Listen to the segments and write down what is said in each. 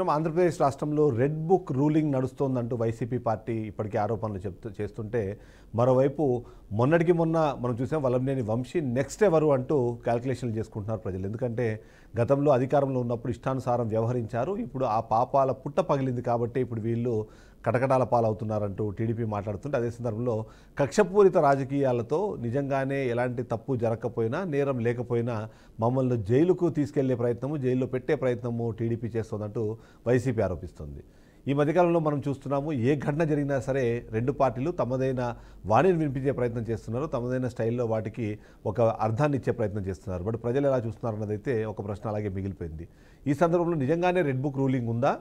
ఆంధ్రప్రదేశ్ రాష్ట్రంలో red book ruling నడుస్తోందంటూ YCP party ఇప్పటికే ఆరోపణలు చేస్తుంటే మరోవైపు మొన్నటికి మొన్న మనం చూసాం వలంనేని వంశీ నెక్స్ట్ ఎవరు అంటూ క్యాల్కులేషన్లు చేసుకుంటున్నారు ప్రజలు. ఎందుకంటే గతంలో అధికారంలో ఉన్నప్పుడు ఇష్టానుసారం వ్యవహరించారు. ఇప్పుడు ఆ పాపాల పుట్ట పగిలింది కాబట్టి ఇప్పుడు వీళ్ళు కటకటాల పాలవుతున్నారంటూ టీడీపీ మాట్లాడుతుంటే, అదే సందర్భంలో కక్షపూరిత రాజకీయాలతో నిజంగానే ఎలాంటి తప్పు జరగకపోయినా నేరం లేకపోయినా మమ్మల్ని జైలుకు తీసుకెళ్లే ప్రయత్నము, జైల్లో పెట్టే ప్రయత్నము టీడీపీ చేస్తోందంటూ వైసీపీ ఆరోపిస్తోంది. ఈ మధ్యకాలంలో మనం చూస్తున్నాము, ఏ ఘటన జరిగినా సరే రెండు పార్టీలు తమదైన వాణిని వినిపించే ప్రయత్నం చేస్తున్నారు, తమదైన స్టైల్లో వాటికి ఒక అర్థాన్ని ఇచ్చే ప్రయత్నం చేస్తున్నారు. బట్ ప్రజలు ఎలా చూస్తున్నారు అన్నదైతే ఒక ప్రశ్న అలాగే మిగిలిపోయింది. ఈ సందర్భంలో నిజంగానే రెడ్ బుక్ రూలింగ్ ఉందా?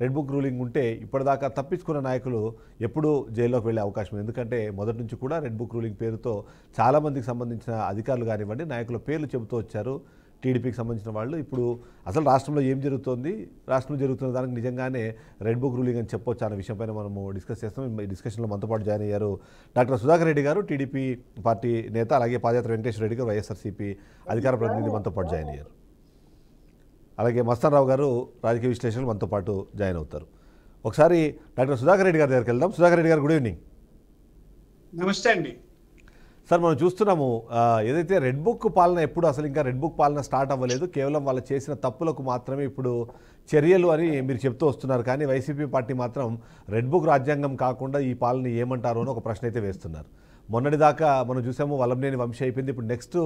రెడ్ బుక్ రూలింగ్ ఉంటే ఇప్పటిదాకా తప్పించుకున్న నాయకులు ఎప్పుడు జైల్లోకి వెళ్ళే అవకాశం ఉంది. ఎందుకంటే మొదటి నుంచి కూడా రెడ్ బుక్ రూలింగ్ పేరుతో చాలామందికి సంబంధించిన అధికారులు కానివ్వండి, నాయకుల పేర్లు చెబుతూ వచ్చారు టీడీపీకి సంబంధించిన వాళ్ళు. ఇప్పుడు అసలు రాష్ట్రంలో ఏం జరుగుతోంది, రాష్ట్రంలో జరుగుతున్న దానికి నిజంగానే రెడ్ బుక్ రూలింగ్ అని చెప్పొచ్చు అనే విషయంపైన మనము డిస్కస్ చేస్తాం. ఈ డిస్కషన్లో మనతో పాటు జాయిన్ అయ్యారు డాక్టర్ సుధాకర్ రెడ్డి గారు, టీడీపీ పార్టీ నేత, అలాగే పాదయాత్ర వెంకటేశ్వర రెడ్డి గారు, వైఎస్ఆర్సీపీ అధికార ప్రతినిధి మనతో పాటు జాయిన్ అయ్యారు. అలాగే మస్తాన్ రావు గారు, రాజకీయ విశ్లేషకులు మనతో పాటు జాయిన్ అవుతారు. ఒకసారి డాక్టర్ సుధాకర్ రెడ్డి గారి దగ్గరికి వెళ్దాం. సుధాకర్ రెడ్డి గారు, గుడ్ ఈవినింగ్. నమస్తే అండి సార్, మనం చూస్తున్నాము ఏదైతే రెడ్ బుక్ పాలన ఎప్పుడు అసలు ఇంకా రెడ్ బుక్ పాలన స్టార్ట్ అవ్వలేదు, కేవలం వాళ్ళు చేసిన తప్పులకు మాత్రమే ఇప్పుడు చర్యలు అని మీరు చెప్తూ వస్తున్నారు. కానీ వైసీపీ పార్టీ మాత్రం రెడ్ బుక్ రాజ్యాంగం కాకుండా ఈ పాలన ఏమంటారు అని ఒక ప్రశ్న అయితే వేస్తున్నారు. మొన్నటిదాకా మనం చూసాము వలంనేని వంశీ అయిపోయింది, ఇప్పుడు నెక్స్ట్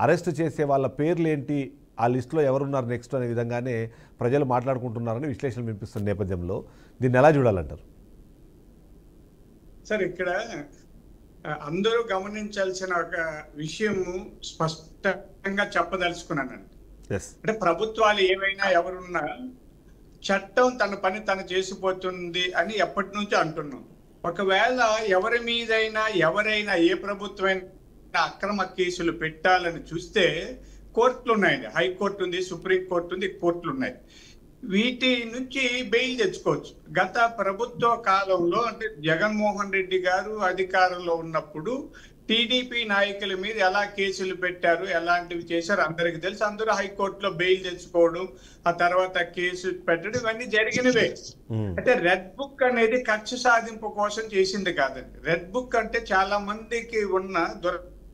అరెస్ట్ చేసే వాళ్ళ పేర్లు ఏంటి, ఆ లిస్టులో ఎవరున్నారు నెక్స్ట్ అనే విధంగానే ప్రజలు మాట్లాడుకుంటున్నారని విశ్లేషణలు వినిపిస్తున్న నేపథ్యంలో దీన్ని ఎలా చూడాలంటారు? సార్, ఇక్కడ అందరూ గమనించాల్సిన ఒక విషయము స్పష్టంగా చెప్పదలుచుకున్నానండి. అంటే ప్రభుత్వాలు ఏవైనా ఎవరున్నా చట్టం తన పని తను చేసిపోతుంది అని ఎప్పటి నుంచో అంటున్నాం. ఒకవేళ ఎవరి మీదైనా ఎవరైనా ఏ ప్రభుత్వమైనా అక్రమ కేసులు పెట్టాలని చూస్తే కోర్టులు ఉన్నాయండి. హైకోర్టు ఉంది, సుప్రీంకోర్టు ఉంది, కోర్టులు ఉన్నాయి. వీటి నుంచి బెయిల్ తెచ్చుకోవచ్చు. గత ప్రభుత్వ కాలంలో అంటే జగన్మోహన్ రెడ్డి గారు అధికారంలో ఉన్నప్పుడు టీడీపీ నాయకుల మీద ఎలా కేసులు పెట్టారు, ఎలాంటివి చేశారు అందరికి తెలుసు. అందరూ హైకోర్టులో బెయిల్ తెచ్చుకోవడం, ఆ తర్వాత కేసు పెట్టడం, ఇవన్నీ జరిగినవే. అంటే రెడ్ బుక్ అనేది కక్ష సాధింపు కోసం చేసింది కాదండి. రెడ్ బుక్ అంటే చాలా మందికి ఉన్న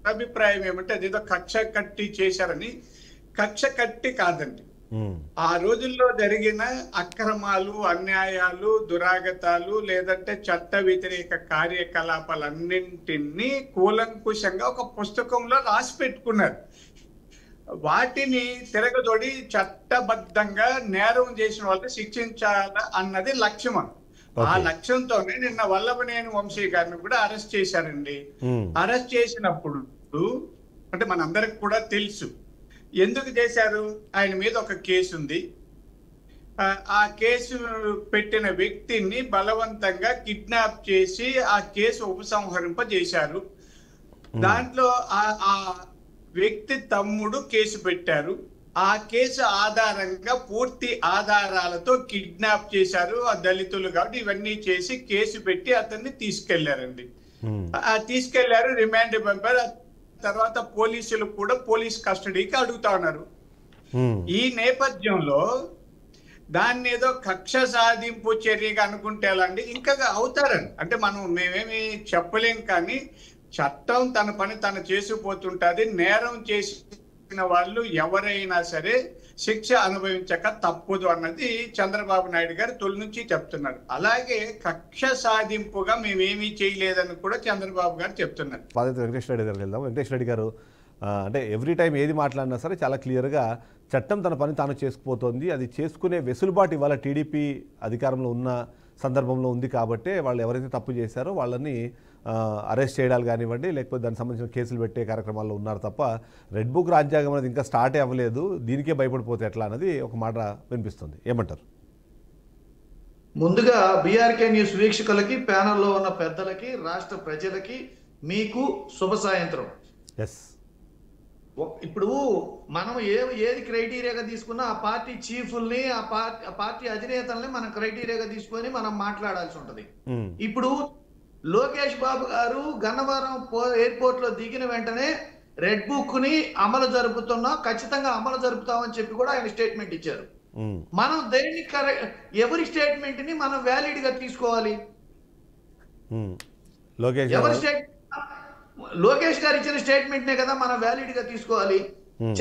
అభిప్రాయం ఏమంటే అదేదో కక్ష కట్టి చేశారని. కక్ష కట్టి కాదండి. ఆ రోజుల్లో జరిగిన అక్రమాలు, అన్యాయాలు, దురాగతాలు లేదంటే చట్ట వ్యతిరేక కార్యకలాపాలన్నింటినీ కూలంకుషంగా ఒక పుస్తకంలో రాసి పెట్టుకున్నారు. వాటిని తిరగదొడి చట్టబద్ధంగా నేరం చేసిన వాళ్ళని శిక్షించాల అన్నది లక్ష్యం. ఆ లక్ష్యంతోనే నిన్న వల్లభనేని వంశీ గారిని కూడా అరెస్ట్ చేశారండి. అరెస్ట్ చేసినప్పుడు అంటే మనందరికి కూడా తెలుసు ఎందుకు చేశారు. ఆయన మీద ఒక కేసు ఉంది. ఆ కేసు పెట్టిన వ్యక్తిని బలవంతంగా కిడ్నాప్ చేసి ఆ కేసు ఉపసంహరింపజేశారు. దాంట్లో ఆ వ్యక్తి తమ్ముడు కేసు పెట్టారు. ఆ కేసు ఆధారంగా పూర్తి ఆధారాలతో కిడ్నాప్ చేశారు ఆ దళితులు కాబట్టి ఇవన్నీ చేసి కేసు పెట్టి అతన్ని తీసుకెళ్లారండి. తీసుకెళ్లారు, రిమాండ్ పంపారు. తర్వాత పోలీసులు కూడా పోలీస్ కస్టడీకి అడుగుతా ఉన్నారు. ఈ నేపథ్యంలో దాన్ని ఏదో కక్ష సాధింపు చర్యగా అనుకుంటే ఎలా అండి? ఇంకా అవుతారండి. అంటే మేమేమి చెప్పలేం, కానీ చట్టం తన పని తను చేసిపోతుంటది. నేరం చేసిన వాళ్ళు ఎవరైనా సరే శిక్ష అనుభవించక తప్పదు అన్నది చంద్రబాబు నాయుడు గారు తొలి నుంచి చెప్తున్నారు. అలాగే కక్ష సాధింపుగా మేమేమీ చేయలేదని కూడా చంద్రబాబు గారు చెప్తున్నారు. వెంకటేశ్వర రెడ్డి గారికి వెళ్దాం. వెంకటేశ్వర రెడ్డి గారు, అంటే ఎవ్రీ టైం ఏది మాట్లాడినా సరే చాలా క్లియర్గా చట్టం తన పని తాను చేసుకుపోతుంది, అది చేసుకునే వెసులుబాటు ఇవాళ టీడీపీ అధికారంలో ఉన్న సందర్భంలో ఉంది కాబట్టి వాళ్ళు ఎవరైతే తప్పు చేశారో వాళ్ళని అరెస్ట్ చేయడాలు కానివ్వండి, లేకపోతే దానికి సంబంధించిన కేసులు పెట్టే కార్యక్రమాల్లో ఉన్నారు తప్ప రెడ్ బుక్ రాజ్యాంగం అనేది ఇంకా స్టార్టే అవ్వలేదు, దీనికే భయపడిపోతే ఎట్లా అన్నది ఒక మాట వినిపిస్తుంది. ఏమంటారు? ముందుగా బీఆర్కే న్యూస్ వీక్షకులకి, ప్యానల్లో ఉన్న పెద్దలకి, రాష్ట్ర ప్రజలకి మీకు శుభ సాయంత్రం. ఇప్పుడు మనం ఏది క్రైటీరియాగా తీసుకున్నా ఆ పార్టీ చీఫ్ల్ని, ఆ పార్టీ అధినేతల్ని మనం క్రైటీరియాగా తీసుకొని మనం మాట్లాడాల్సి ఉంటది. ఇప్పుడు లోకేష్ బాబు గారు గన్నవరం ఎయిర్పోర్ట్ లో దిగిన వెంటనే రెడ్ బుక్ ని అమలు జరుపుతున్నాం, ఖచ్చితంగా అమలు జరుపుతామని చెప్పి కూడా ఆయన స్టేట్మెంట్ ఇచ్చారు. మనం దేన్ని ఎవరి స్టేట్మెంట్ ని మనం వ్యాలిడ్ గా తీసుకోవాలి? లోకేష్ గారు ఇచ్చిన స్టేట్మెంట్ నే కదా మనం వ్యాలిడ్ గా తీసుకోవాలి.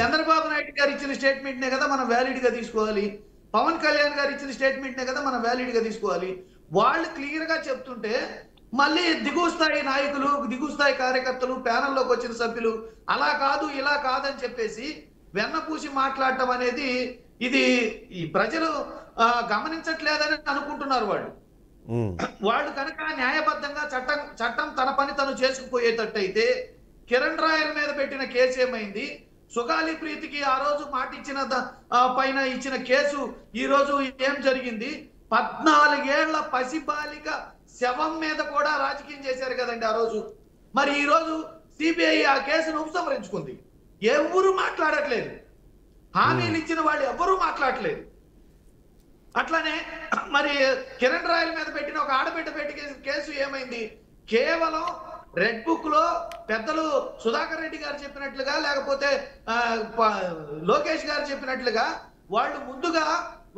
చంద్రబాబు నాయుడు గారు ఇచ్చిన స్టేట్మెంట్ నే కదా మనం వ్యాలిడ్ గా తీసుకోవాలి. పవన్ కళ్యాణ్ గారు ఇచ్చిన స్టేట్మెంట్ నే కదా మనం వ్యాలిడ్ గా తీసుకోవాలి. వాళ్ళు క్లియర్ గా చెప్తుంటే మళ్ళీ దిగువ స్థాయి నాయకులు, దిగువ స్థాయి కార్యకర్తలు, ప్యానెల్లోకి వచ్చిన సభ్యులు అలా కాదు ఇలా కాదని చెప్పేసి వెన్నపూసి మాట్లాడటం అనేది ఇది ఈ ప్రజలు గమనించట్లేదని అనుకుంటున్నారు వాళ్ళు కనుక న్యాయబద్ధంగా చట్టం తన పని తను చేసుకుపోయేటట్టయితే కిరణ్ రాయల్ మీద పెట్టిన కేసు ఏమైంది? సుగాలి ప్రీతికి ఆ రోజు మాట ఇచ్చిన పైన ఇచ్చిన కేసు ఈ రోజు ఏం జరిగింది? 14 ఏళ్ల పసిబాలిక శవం మీద కూడా రాజకీయం చేశారు కదండి ఆ రోజు. మరి ఈ రోజు సిబిఐ ఆ కేసును ఉపసంహరించుకుంది. ఎవరు మాట్లాడట్లేదు. హామీలు ఇచ్చిన వాళ్ళు ఎవరు మాట్లాడట్లేదు. అట్లానే మరి కిరణ్ రాయల్ మీద పెట్టిన ఒక ఆడబిడ్డ పెట్టిన కేసు ఏమైంది? కేవలం రెడ్ బుక్ లో పెద్దలు సుధాకర్ రెడ్డి గారు చెప్పినట్లుగా లేకపోతే లోకేష్ గారు చెప్పినట్లుగా వాళ్ళు ముందుగా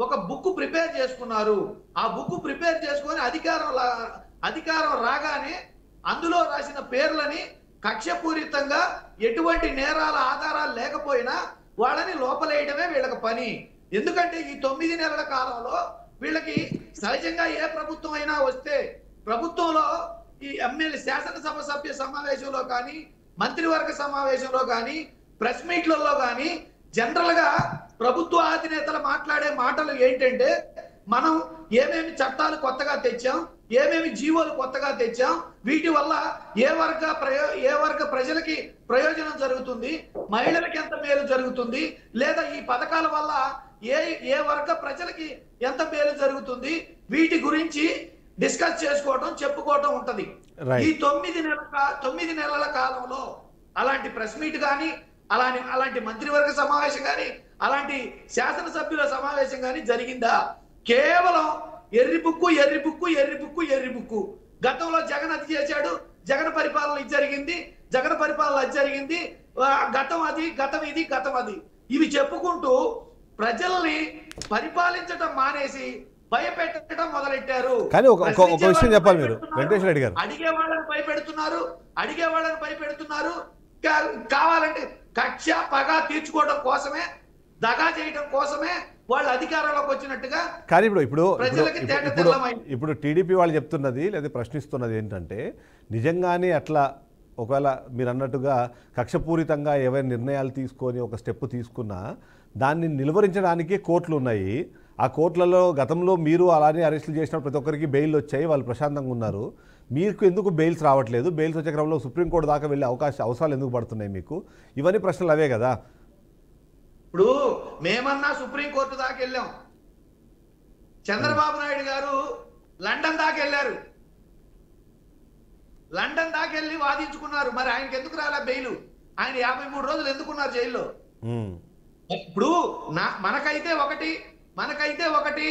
ఒక బుక్ ప్రిపేర్ చేసుకున్నారు. ఆ బుక్ ప్రిపేర్ చేసుకొని అధికారం రాగానే అందులో రాసిన పేర్లని కక్షపూరితంగా ఎటువంటి నేరాల ఆధారాలు లేకపోయినా వాళ్ళని లోపలేయడమే వీళ్ళకి పని. ఎందుకంటే ఈ 9 నెలల కాలంలో వీళ్ళకి సహజంగా ఏ ప్రభుత్వం అయినా వస్తే ప్రభుత్వంలో ఈ ఎమ్మెల్యే శాసనసభ సభ్య సమావేశంలో కానీ మంత్రివర్గ సమావేశంలో కానీ ప్రెస్ మీట్లలో కానీ జనరల్ గా ప్రభుత్వ అధినేతలు మాట్లాడే మాటలు ఏంటంటే మనం ఏమేమి చట్టాలు కొత్తగా తెచ్చాం, ఏమేమి జీవోలు కొత్తగా తెచ్చాం, వీటి వల్ల ఏ వర్గ ప్రజలకి ప్రయోజనం జరుగుతుంది, మహిళలకి ఎంత మేలు జరుగుతుంది, లేదా ఈ పథకాల వల్ల ఏ వర్గ ప్రజలకి ఎంత మేలు జరుగుతుంది, వీటి గురించి డిస్కస్ చేసుకోవడం చెప్పుకోవడం ఉంటది. ఈ 9 నెలల కాలంలో అలాంటి ప్రెస్ మీట్ కానీ అలాంటి మంత్రివర్గ సమావేశం కానీ అలాంటి శాసనసభ్యుల సమావేశం కానీ జరిగిందా? కేవలం ఎర్రి బుక్కు. గతంలో జగన్ అది చేశాడు, జగన్ పరిపాలన ఇది జరిగింది, గతం అది ఇవి చెప్పుకుంటూ ప్రజల్ని పరిపాలించడం మానేసి భయపెట్టడం మొదలెట్టారు. కానీ ఒక విషయం చెప్పాలి మీరు వెంకటేశ్వర రెడ్డి గారు, అడిగే వాళ్ళని భయపెడుతున్నారు. కావాలంటే కక్ష పగ తీర్చుకోవడం కోసమే, దగా చేయడం కోసమే వాళ్ళు అధికారంలోకి వచ్చినట్టుగా. కానీ ఇప్పుడు టీడీపీ వాళ్ళు చెప్తున్నది లేదా ప్రశ్నిస్తున్నది ఏంటంటే నిజంగానే అట్లా ఒకవేళ మీరు అన్నట్టుగా కక్షపూరితంగా ఏవైనా నిర్ణయాలు తీసుకొని ఒక స్టెప్ తీసుకున్నా దాన్ని నిలువరించడానికి కోర్టులు ఉన్నాయి. ఆ కోర్టులలో గతంలో మీరు అలానే అరెస్టులు చేసిన ప్రతి ఒక్కరికి బెయిల్ వచ్చాయి, వాళ్ళు ప్రశాంతంగా ఉన్నారు. మీకు ఎందుకు బెయిల్స్ రావట్లేదు? బెయిల్స్ వచ్చే క్రమంలో సుప్రీంకోర్టు దాకా వెళ్ళే అవసరాలు ఎందుకు పడుతున్నాయి మీకు? ఇవన్నీ ప్రశ్నలు అవే కదా. ఇప్పుడు మేమన్నా సుప్రీంకోర్టు దాకా వెళ్ళాం. చంద్రబాబు నాయుడు గారు లండన్ దాకా వెళ్ళారు. లండన్ దాకా వెళ్ళి వాదించుకున్నారు. మరి ఆయనకి ఎందుకు రాలే బెయిల్? ఆయన 53 రోజులు ఎందుకున్నారు జైల్లో? ఇప్పుడు మనకైతే ఒకటి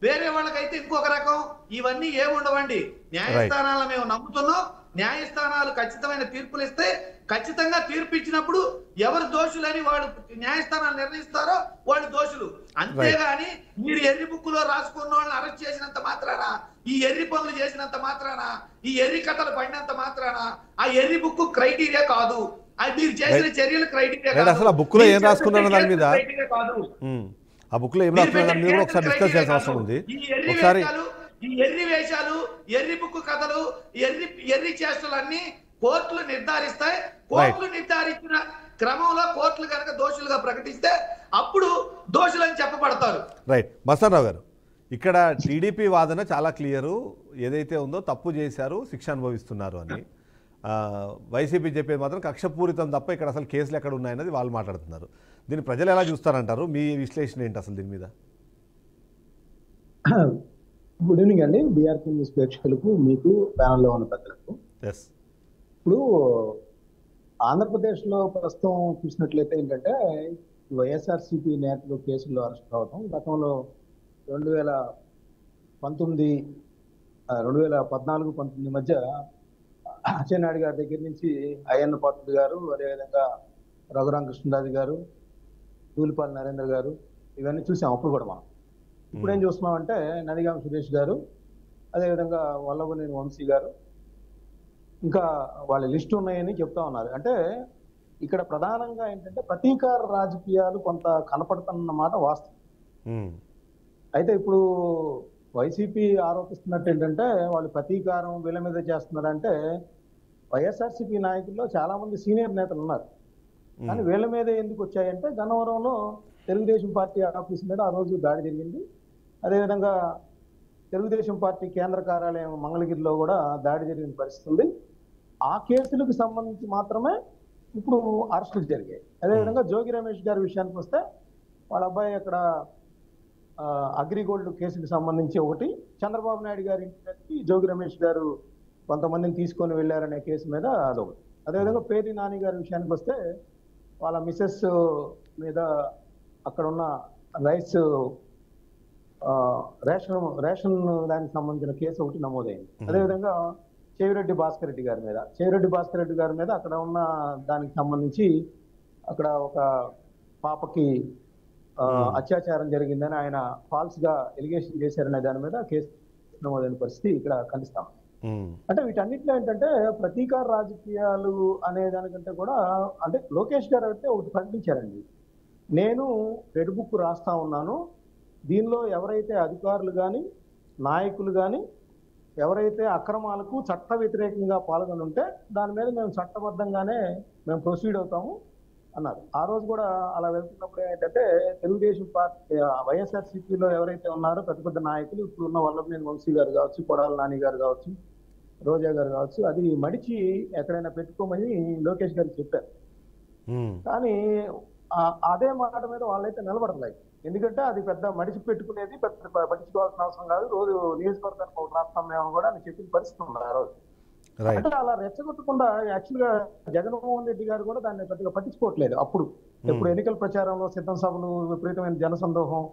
వేరే వాళ్ళకైతే ఇంకొక రకం. ఇవన్నీ ఏముండవండి. న్యాయస్థానాలను మేము నమ్ముతున్నాం. న్యాయస్థానాలు ఖచ్చితమైన తీర్పులు ఇస్తే ఖచ్చితంగా తీర్పు ఇచ్చినప్పుడు ఎవరు దోషులని వాళ్ళు న్యాయస్థానాలు నిర్ణయిస్తారో వాళ్ళు దోషులు. అంతేగాని మీరు ఎర్రి బుక్కులో రాసుకున్న వాళ్ళని అరెస్ట్ చేసినంత మాత్రాన, ఈ ఎర్రి పనులు చేసినంత మాత్రాన, ఈ ఎర్రి కథలు పడినంత మాత్రాన ఆ ఎర్రి బుక్ క్రైటీరియా కాదు. అది మీరు చేసిన చర్యలు క్రైటీరియా కాదు. అసలు ఆ బుక్ లో ఏం రాసుకున్నారో దాని మీద, ఆ బుక్ లో ఏం రాసుకున్నారో దాని మీద ఒకసారి డిస్కస్ చేయాల్సిన అవసరం ఉంది. ఒకసారి ఈ ఎర్రి వేషాలు, ఎర్రి బుక్ కథలు, ఎర్రి చేష్టలన్నీ కోర్టులు నిర్ధారిస్తాయి. కోర్టులు నిర్ధారించిన క్రమంలో కోర్టులు కనుక దోషులుగా ప్రకటిస్తే అప్పుడు దోషులని చెప్పబడతారు. రైట్. మస్తానరావు గారు, ఇక్కడ టీడీపీ వాదన చాలా క్లియరు. ఏదైతే ఉందో తప్పు చేశారు, శిక్ష అనుభవిస్తున్నారు అని. వైసీపీ చెప్పేది మాత్రం కక్షపూరితం తప్ప ఇక్కడ అసలు కేసులు ఎక్కడ ఉన్నాయన్నది వాళ్ళు మాట్లాడుతున్నారు. దీన్ని ప్రజలు ఎలా చూస్తారంటారు? మీ విశ్లేషణ ఏంటి అసలు దీని మీద? గుడ్ ఈవినింగ్ అండి. బీఆర్పీ న్యూస్ ప్రేక్షకులకు, మీకు ప్యానల్లో ఉన్న పెద్దలకు. ఇప్పుడు ఆంధ్రప్రదేశ్లో ప్రస్తుతం చూసినట్లయితే ఏంటంటే వైఎస్ఆర్సీపీ నేతలు కేసుల్లో అరెస్ట్ అవడం, గతంలో 2014-19 మధ్య అచ్చెన్నాయుడు గారి దగ్గర నుంచి అయ్యన్న పాత్రుడు గారు, అదేవిధంగా రఘురామ కృష్ణరాజు గారు, తూలిపాల నరేంద్ర గారు, ఇవన్నీ చూసాం అప్పుడు కూడా మనం. ఇప్పుడు ఏం చూస్తున్నామంటే నందిగామ సురేష్ గారు, అదేవిధంగా వల్లభనేని వంశీ గారు, ఇంకా వాళ్ళ లిస్ట్ ఉన్నాయని చెప్తా ఉన్నారు. అంటే ఇక్కడ ప్రధానంగా ఏంటంటే ప్రతీకార రాజకీయాలు కొంత కనపడుతున్నమాట వాస్తవం. అయితే ఇప్పుడు వైసీపీ ఆరోపిస్తున్నట్టు ఏంటంటే వాళ్ళు ప్రతీకారం వీళ్ళ మీద చేస్తున్నారంటే వైఎస్ఆర్సీపీ నాయకుల్లో చాలా మంది సీనియర్ నేతలు ఉన్నారు. కానీ వీళ్ళ మీద ఎందుకు వచ్చాయంటే గన్నవరంలో తెలుగుదేశం పార్టీ ఆఫీస్ మీద ఆ రోజు దాడి జరిగింది. అదేవిధంగా తెలుగుదేశం పార్టీ కేంద్ర కార్యాలయం మంగళగిరిలో కూడా దాడి జరిగిన పరిస్థితి ఉంది. ఆ కేసులకు సంబంధించి మాత్రమే ఇప్పుడు అరెస్టులు జరిగాయి. అదేవిధంగా జోగి రమేష్ గారి విషయానికి వస్తే వాళ్ళ అబ్బాయి అక్కడ అగ్రిగోల్డ్ కేసుకు సంబంధించి ఒకటి, చంద్రబాబు నాయుడు గారి ఇంటికి జోగి రమేష్ గారు కొంతమందిని తీసుకొని వెళ్ళారనే కేసు మీద అదొకటి. అదేవిధంగా పేర్ని నాని గారి విషయానికి వస్తే వాళ్ళ మిసెస్ మీద అక్కడ ఉన్న రైస్ రేషన్ దానికి సంబంధించిన కేసు ఒకటి నమోదైంది. అదేవిధంగా చెవిరెడ్డి భాస్కర్ రెడ్డి గారి మీద అక్కడ ఉన్న దానికి సంబంధించి అక్కడ ఒక పాపకి అత్యాచారం జరిగిందని ఆయన ఫాల్స్ గా ఎలిగేషన్ చేశారనే దాని మీద కేసు నమోదైన పరిస్థితి ఇక్కడ కనిపిస్తాం. అంటే వీటన్నిటిలో ఏంటంటే ప్రతీకార రాజకీయాలు అనే దానికంటే కూడా అంటే లోకేష్ గారు అయితే ఒకటి ప్రకటించారండి, నేను రెడ్ బుక్ రాస్తా ఉన్నాను, దీనిలో ఎవరైతే అధికారులు కానీ నాయకులు కానీ ఎవరైతే అక్రమాలకు చట్ట వ్యతిరేకంగా పాల్గొని ఉంటే దాని మీద మేము చట్టబద్ధంగానే మేము ప్రొసీడ్ అవుతాము అన్నారు. ఆ రోజు కూడా అలా వెళ్తున్నప్పుడు ఏంటంటే తెలుగుదేశం పార్టీ వైఎస్ఆర్సీపీలో ఎవరైతే ఉన్నారో పెద్ద పెద్ద నాయకులు ఇప్పుడు ఉన్న వల్లభనేని వంశీ గారు కావచ్చు, కొడాలి నాని గారు కావచ్చు, రోజా గారు కావచ్చు, అది మడిచి ఎక్కడైనా పెట్టుకోమని లోకేష్ గారికి చెప్పారు. కానీ అదే మాట మీద వాళ్ళైతే నిలబడలేదు. ఎందుకంటే అది పెద్ద మడిచి పెట్టుకునేది పెద్ద పట్టించుకోవాల్సిన అవసరం కాదు, రోజు నియోజకవర్గానికి ఒక రాష్ట్రం మేము కూడా అని చెప్పిన పరిస్థితి ఉంది ఆ రోజు. అంటే అలా రెచ్చగొట్టకుండా యాక్చువల్ గా జగన్మోహన్ రెడ్డి గారు కూడా దాన్ని పెద్దగా పట్టించుకోవట్లేదు. అప్పుడు ఎప్పుడు ఎన్నికల ప్రచారంలో సిద్ధం సభలు, విపరీతమైన జనసందోహం,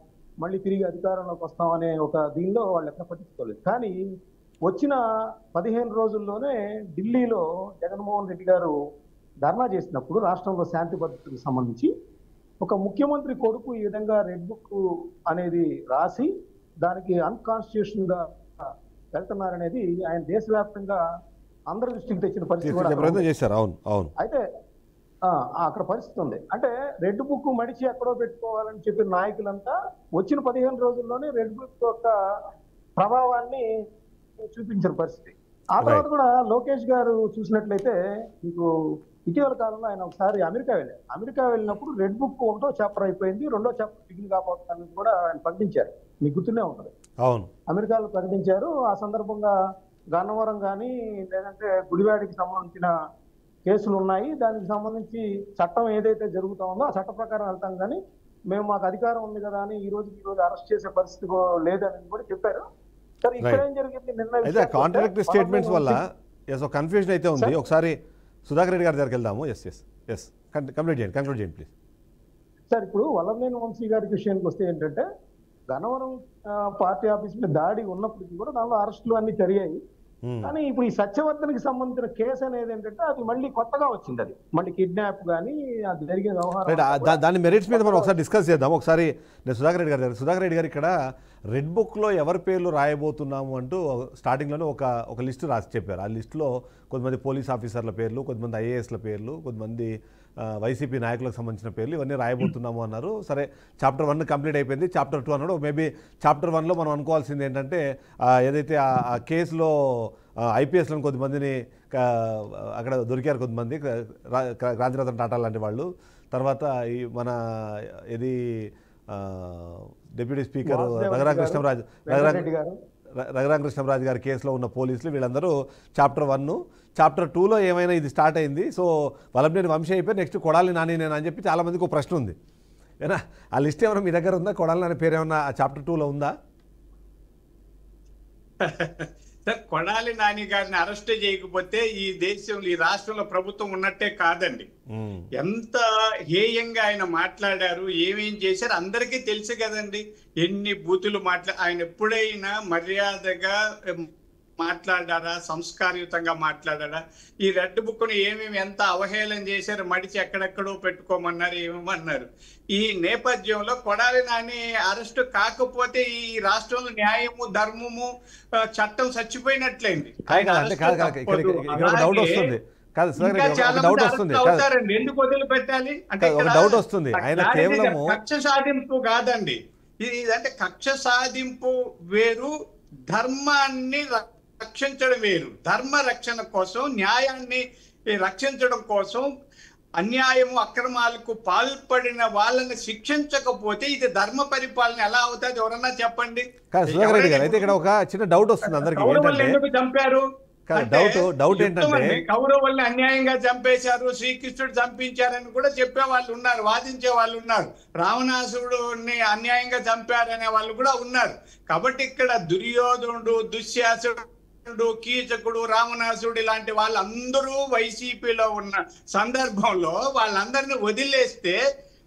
మళ్ళీ తిరిగి అధికారంలోకి వస్తాం అనే ఒక దీనిలో వాళ్ళు ఎక్కడ పట్టించుకోలేదు. కానీ వచ్చిన 15 రోజుల్లోనే ఢిల్లీలో జగన్మోహన్ రెడ్డి గారు ధర్నా చేసినప్పుడు రాష్ట్రంలో శాంతి భద్రతకు సంబంధించి ఒక ముఖ్యమంత్రి కొడుకు ఈ విధంగా రెడ్ బుక్ అనేది రాసి దానికి అన్కాన్స్టిట్యూషన్ గా వెళ్తున్నారనేది ఆయన దేశవ్యాప్తంగా అందరి దృష్టికి తెచ్చిన పరిస్థితి చేశారు. అయితే అక్కడ పరిస్థితి ఉంది. అంటే రెడ్ బుక్ మడిచి ఎక్కడో పెట్టుకోవాలని చెప్పిన నాయకులంతా వచ్చిన 15 రోజుల్లోనే రెడ్ బుక్ యొక్క ప్రభావాన్ని చూపించిన పరిస్థితి. ఆ తర్వాత కూడా లోకేష్ గారు చూసినట్లయితే మీకు ఇటీవల కాలంలో ఆయన ఒకసారి అమెరికా వెళ్ళినప్పుడు రెడ్ బుక్ ఒకటో చాప్టర్ అయిపోయింది, రెండో చాప్టర్ బిగిన్ కాబోతుందని కూడా ఆయన ప్రకటించారు. మీకు గుర్తునే ఉంటుంది. అమెరికాలో ప్రకటించారు. ఆ సందర్భంగా గన్నవరం కానీ లేదంటే గుడివాడికి సంబంధించిన కేసులు ఉన్నాయి, దానికి సంబంధించి చట్టం ఏదైతే జరుగుతా ఉందో ఆ చట్ట ప్రకారం వెళ్తాం, కానీ మేము మాకు అధికారం ఉంది కదా అని ఈ రోజు అరెస్ట్ చేసే పరిస్థితి లేదని కూడా చెప్పారు. సరే ఇక్కడ ఏం జరిగింది, నిన్న కాంట్రాడిక్టరీ స్టేట్మెంట్స్ వల్ల కన్ఫ్యూజన్ అయితే ఉంది. ఒకసారి సుధాకర్ రెడ్డి గారి దగ్గరికి వెళ్దాము. కంప్లీట్ చేయండి ప్లీజ్. సార్ ఇప్పుడు వల్లభనేని వంశీ గారి విషయానికి వస్తే ఏంటంటే గన్నవరం పార్టీ ఆఫీస్ మీద దాడి ఉన్నప్పటికీ కూడా దానిలో అరెస్టులు అన్ని జరిగాయి. కానీ ఇప్పుడు ఈ సత్యవర్ధన్కి సంబంధించిన కేసు అనేది ఏంటంటే అది మళ్ళీ కొత్తగా వచ్చింది. అది మళ్ళీ కిడ్నాప్ కానీ అది జరిగే వ్యవహారం, దాని మెరిట్స్ మీద మనం ఒకసారి డిస్కస్ చేద్దాం. ఒకసారి నేను సుధాకర్ రెడ్డి గారు ఇక్కడ రెడ్ బుక్లో ఎవరి పేర్లు రాయబోతున్నాము అంటూ స్టార్టింగ్లోనే ఒక లిస్టు రాసి చెప్పారు. ఆ లిస్టులో కొంతమంది పోలీస్ ఆఫీసర్ల పేర్లు, కొంతమంది ఐఏఎస్ల పేర్లు, కొంతమంది వైసీపీ నాయకులకు సంబంధించిన పేర్లు ఇవన్నీ రాయబోతున్నాము అన్నారు. సరే, చాప్టర్ 1 కంప్లీట్ అయిపోయింది. చాప్టర్ 2 అన్నాడు. మేబీ చాప్టర్ 1లో మనం అనుకోవాల్సింది ఏంటంటే ఏదైతే ఆ కేసులో ఐపీఎస్లను కొంతమందిని అక్కడ దొరికారు, కొంతమంది క్రాంతిరతన్ టాటా లాంటి వాళ్ళు. తర్వాత ఈ మన డిప్యూటీ స్పీకర్ రఘురామకృష్ణరాజు గారి కేసులో ఉన్న పోలీసులు వీళ్ళందరూ చాప్టర్ 1. చాప్టర్ 2లో ఏమైనా ఇది స్టార్ట్ అయింది. సో వల్లభనేని వంశీ అయిపోయి నెక్స్ట్ కొడాలి నాని నేను అని చెప్పి చాలామందికి ఒక ప్రశ్న ఉంది. ఏనా ఆ లిస్ట్ ఏమైనా మీ దగ్గర ఉందా? కొడాలి నాని పేరు ఏమన్నా ఆ చాప్టర్ 2లో ఉందా? సార్, కొడాలి నాని గారిని అరెస్ట్ చేయకపోతే ఈ దేశంలో, ఈ రాష్ట్రంలో ప్రభుత్వం ఉన్నట్టే కాదండి. ఎంత హేయంగా ఆయన మాట్లాడారు, ఏమేం చేశారు అందరికీ తెలుసు కదండి. ఎన్ని బూతులు ఆయన ఎప్పుడైనా మర్యాదగా మాట్లాడారా, సంస్కారయుతంగా మాట్లాడారా? ఈ రెడ్ బుక్ ను ఏమేమి ఎంత అవహేళన చేశారు, మడిచి ఎక్కడెక్కడో పెట్టుకోమన్నారు, ఏమేమన్నారు. ఈ నేపథ్యంలో కొడాలి నాని అరెస్టు కాకపోతే ఈ రాష్ట్రంలో న్యాయము, ధర్మము, చట్టం చచ్చిపోయినట్లయింది. డౌట్ వస్తుంది కాదు డౌట్ వస్తుంది అవుతారండి, ఎందుకు వదిలిపెట్టాలి అంటే డౌట్ వస్తుంది. ఆయన కేవలం కక్ష సాధింపు కాదండి, ఇదంటే కక్ష సాధింపు వేరు, ధర్మాన్ని రక్షించడం వేరు. ధర్మ రక్షణ కోసం, న్యాయాన్ని రక్షించడం కోసం అన్యాయము, అక్రమాలకు పాల్పడిన వాళ్ళని శిక్షించకపోతే ఇది ధర్మ పరిపాలన ఎలా అవుతుంది? ఎవరన్నా చెప్పండి. సుధాకర్ రెడ్డి గారు, అయితే ఇక్కడ ఒక చిన్న డౌట్ వస్తుంది అందరికి. ఎందుకు చంపారు? డౌట్ ఏంటంటే కౌరవుల్ని అన్యాయంగా చంపేశారు, శ్రీకృష్ణుడు చంపించారని కూడా చెప్పే వాళ్ళు ఉన్నారు, వాదించే వాళ్ళు ఉన్నారు. రావణాసురుడిని అన్యాయంగా చంపారనే వాళ్ళు కూడా ఉన్నారు. కాబట్టి ఇక్కడ దుర్యోధనుడు, దుశ్శాసనుడు, కీచకుడు, రావణాసురుడు ఇలాంటి వాళ్ళందరూ వైసీపీలో ఉన్న సందర్భంలో వాళ్ళందరినీ వదిలేస్తే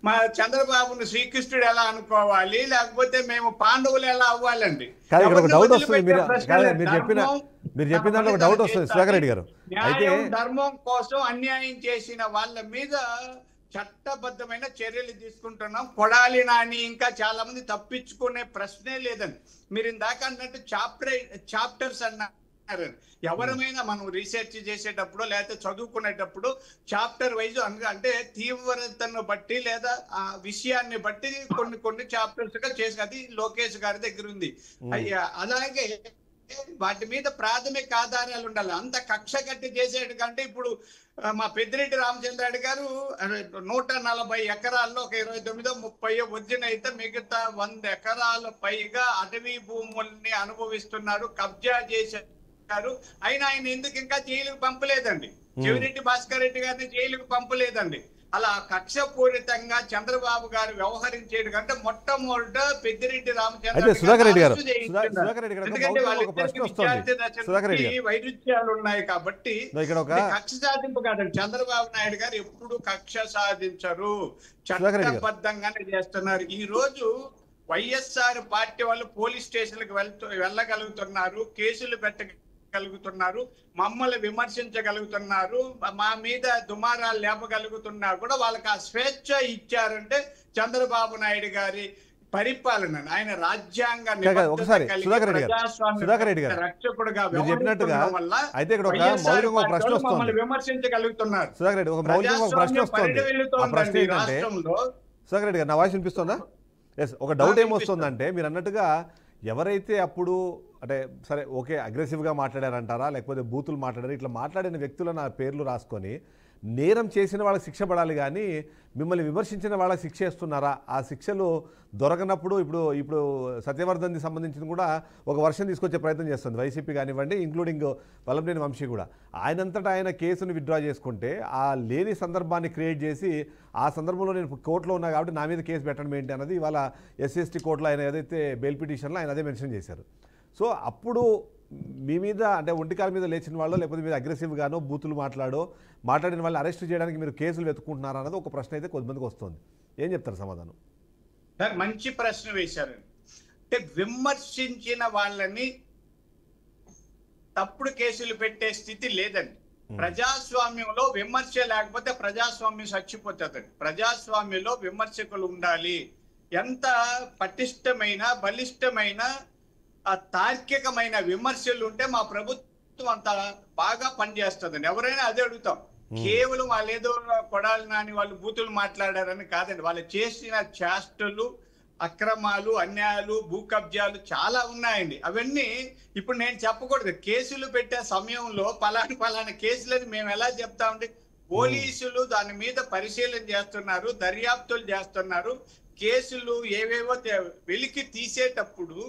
మా చంద్రబాబును శ్రీకృష్ణుడు ఎలా అనుకోవాలి, లేకపోతే మేము పాండవులు ఎలా అవ్వాలండి? డౌట్ వస్తుంది. మీరు చెప్పిన దాంట్లో ఒక డౌట్ వస్తుంది సుధాకర్ రెడ్డి గారు. న్యాయం, ధర్మం కోసం అన్యాయం చేసిన వాళ్ళ మీద చట్టబద్ధమైన చర్యలు తీసుకుంటున్నాం. కొడాలి నాని ఇంకా చాలా మంది తప్పించుకునే ప్రశ్నే లేదండి. మీరు ఇందాక అన్నట్టు చాప్టర్స్ అన్నారు. ఎవరమైనా మనం రీసెర్చ్ చేసేటప్పుడు లేకపోతే చదువుకునేటప్పుడు చాప్టర్ వైజ్ అంటే తీవ్రతను బట్టి లేదా ఆ విషయాన్ని బట్టి కొన్ని చాప్టర్స్ గా చేసి, అది లోకేష్ గారి దగ్గర ఉంది. అలాగే వాటి మీద ప్రాథమిక ఆధారాలు ఉండాలి. అంత కక్ష కట్టి చేసేటి కంటే ఇప్పుడు మా పెద్దిరెడ్డి రామచంద్రారెడ్డి గారు 140 ఎకరాల్లో ఒక 29-30 ఒరిజిన్ అయితే మిగతా 100 ఎకరాల పైగా అటవీ భూముల్ని అనుభవిస్తున్నారు, కబ్జా చేశారు. అయినా ఆయన ఎందుకు ఇంకా జైలుకు పంపలేదండి? చెవిరెడ్డి భాస్కర్ రెడ్డి గారిని జైలుకు పంపలేదండి. అలా కక్షపూరితంగా చంద్రబాబు గారు వ్యవహరించేది కంటే మొట్టమొదట పెద్దిరెడ్డి రామచంద్ర వైరుధ్యాలు ఉన్నాయి కాబట్టి కక్ష సాధింపు కాదండి. చంద్రబాబు నాయుడు గారు ఎప్పుడు కక్ష సాధించరు, చట్టబద్ధంగానే చేస్తున్నారు. ఈ రోజు వైఎస్ఆర్ పార్టీ వాళ్ళు పోలీస్ స్టేషన్లకు వెళ్ళగలుగుతున్నారు, కేసులు పెట్టగలుగుతున్నారు, మమ్మల్ని విమర్శించగలుగుతున్నారు, మా మీద దుమారాలు లేపగలుగుతున్నా కూడా వాళ్ళకి ఆ స్వేచ్ఛ ఇచ్చారంటే చంద్రబాబు నాయుడు గారి పరిపాలన. ఆయన రాజ్యాంగ రక్షకుడుగా మమ్మల్ని విమర్శించగలుగుతున్నారు. నా వాయిస్ వినిపిస్తుందా? ఒక డౌట్ ఏమొస్తుందంటే మీరు అన్నట్టుగా ఎవరైతే అప్పుడు అంటే సరే ఓకే అగ్రెసివ్గా మాట్లాడారంటారా, లేకపోతే బూతులు మాట్లాడారు, ఇట్లా మాట్లాడిన వ్యక్తుల నా పేర్లు రాసుకొని నేరం చేసిన వాళ్ళకి శిక్ష పడాలి కానీ మిమ్మల్ని విమర్శించిన వాళ్ళకి శిక్ష ఇస్తున్నారా? ఆ శిక్షలు దొరకనప్పుడు ఇప్పుడు సత్యవర్ధన్కి సంబంధించిన కూడా ఒక వర్షన్ తీసుకొచ్చే ప్రయత్నం చేస్తుంది వైసీపీ కానివ్వండి, ఇంక్లూడింగ్ వలంనేని వంశీ కూడా. ఆయనంతటా ఆయన కేసును విత్డ్రా చేసుకుంటే ఆ లేని సందర్భాన్ని క్రియేట్ చేసి ఆ సందర్భంలో నేను కోర్టులో ఉన్నా కాబట్టి నా మీద కేసు పెట్టడం ఏంటి అన్నది ఇవాళ ఎస్సీ కోర్టులో ఆయన ఏదైతే బెయిల్ పిటిషన్లో ఆయన అదే మెన్షన్ చేశారు. సో అప్పుడు మీ మీద అంటే ఒంటికాల మీద లేచిన వాళ్ళు లేకపోతే మీరు అగ్రెసివ్గానో బూతులు మాట్లాడిన వాళ్ళు అరెస్ట్ చేయడానికి మీరు కేసులు వెతుకుంటున్నారా అన్నది ఒక ప్రశ్న అయితే కొద్దిమందికి వస్తుంది. ఏం చెప్తారు సమాధానం? సార్ మంచి ప్రశ్న వేశారు. అంటే విమర్శించిన వాళ్ళని తప్పుడు కేసులు పెట్టే స్థితి లేదండి. ప్రజాస్వామ్యంలో విమర్శ లేకపోతే ప్రజాస్వామ్యం చచ్చిపోతుందండి. ప్రజాస్వామ్యంలో విమర్శకులు ఉండాలి. ఎంత పటిష్టమైన బలిష్టమైన తార్కికమైన విమర్శలు ఉంటే మా ప్రభుత్వం అంత బాగా పనిచేస్తుందండి. ఎవరైనా అదే అడుగుతాం. కేవలం వాళ్ళు ఏదో కొడాలి నాని వాళ్ళు బూతులు మాట్లాడారని కాదండి. వాళ్ళు చేసిన చేష్టలు, అక్రమాలు, అన్యాయాలు, భూ కబ్జాలు చాలా ఉన్నాయండి. అవన్నీ ఇప్పుడు నేను చెప్పకూడదు. కేసులు పెట్టే సమయంలో పలానా కేసులని మేము ఎలా చెప్తామండి? పోలీసులు దాని మీద పరిశీలన చేస్తున్నారు, దర్యాప్తులు చేస్తున్నారు. కేసులు ఏవేవో వెలికి తీసేటప్పుడు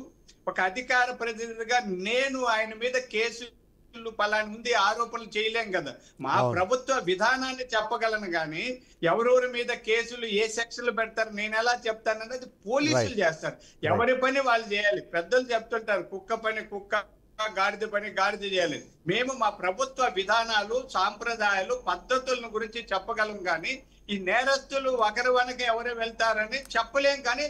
ఒక అధికార ప్రతినిధిగా నేను ఆయన మీద కేసులు పలాని ముందు ఆరోపణలు చేయలేం కదా. మా ప్రభుత్వ విధానాన్ని చెప్పగలను కానీ ఎవరెవరి మీద కేసులు ఏ సెక్షన్లు పెడతారు నేను ఎలా చెప్తానన్నది పోలీసులు చేస్తారు. ఎవరి పని వాళ్ళు చేయాలి. పెద్దలు చెప్తుంటారు కుక్క పని కుక్క, గాడిద పని గాడిద చేయాలి. మేము మా ప్రభుత్వ విధానాలు, సాంప్రదాయాలు, పద్ధతులను గురించి చెప్పగలం కానీ ఈ నేరస్తులు ఒకరి వెనక ఎవరు వెళ్తారని చెప్పలేం. కానీ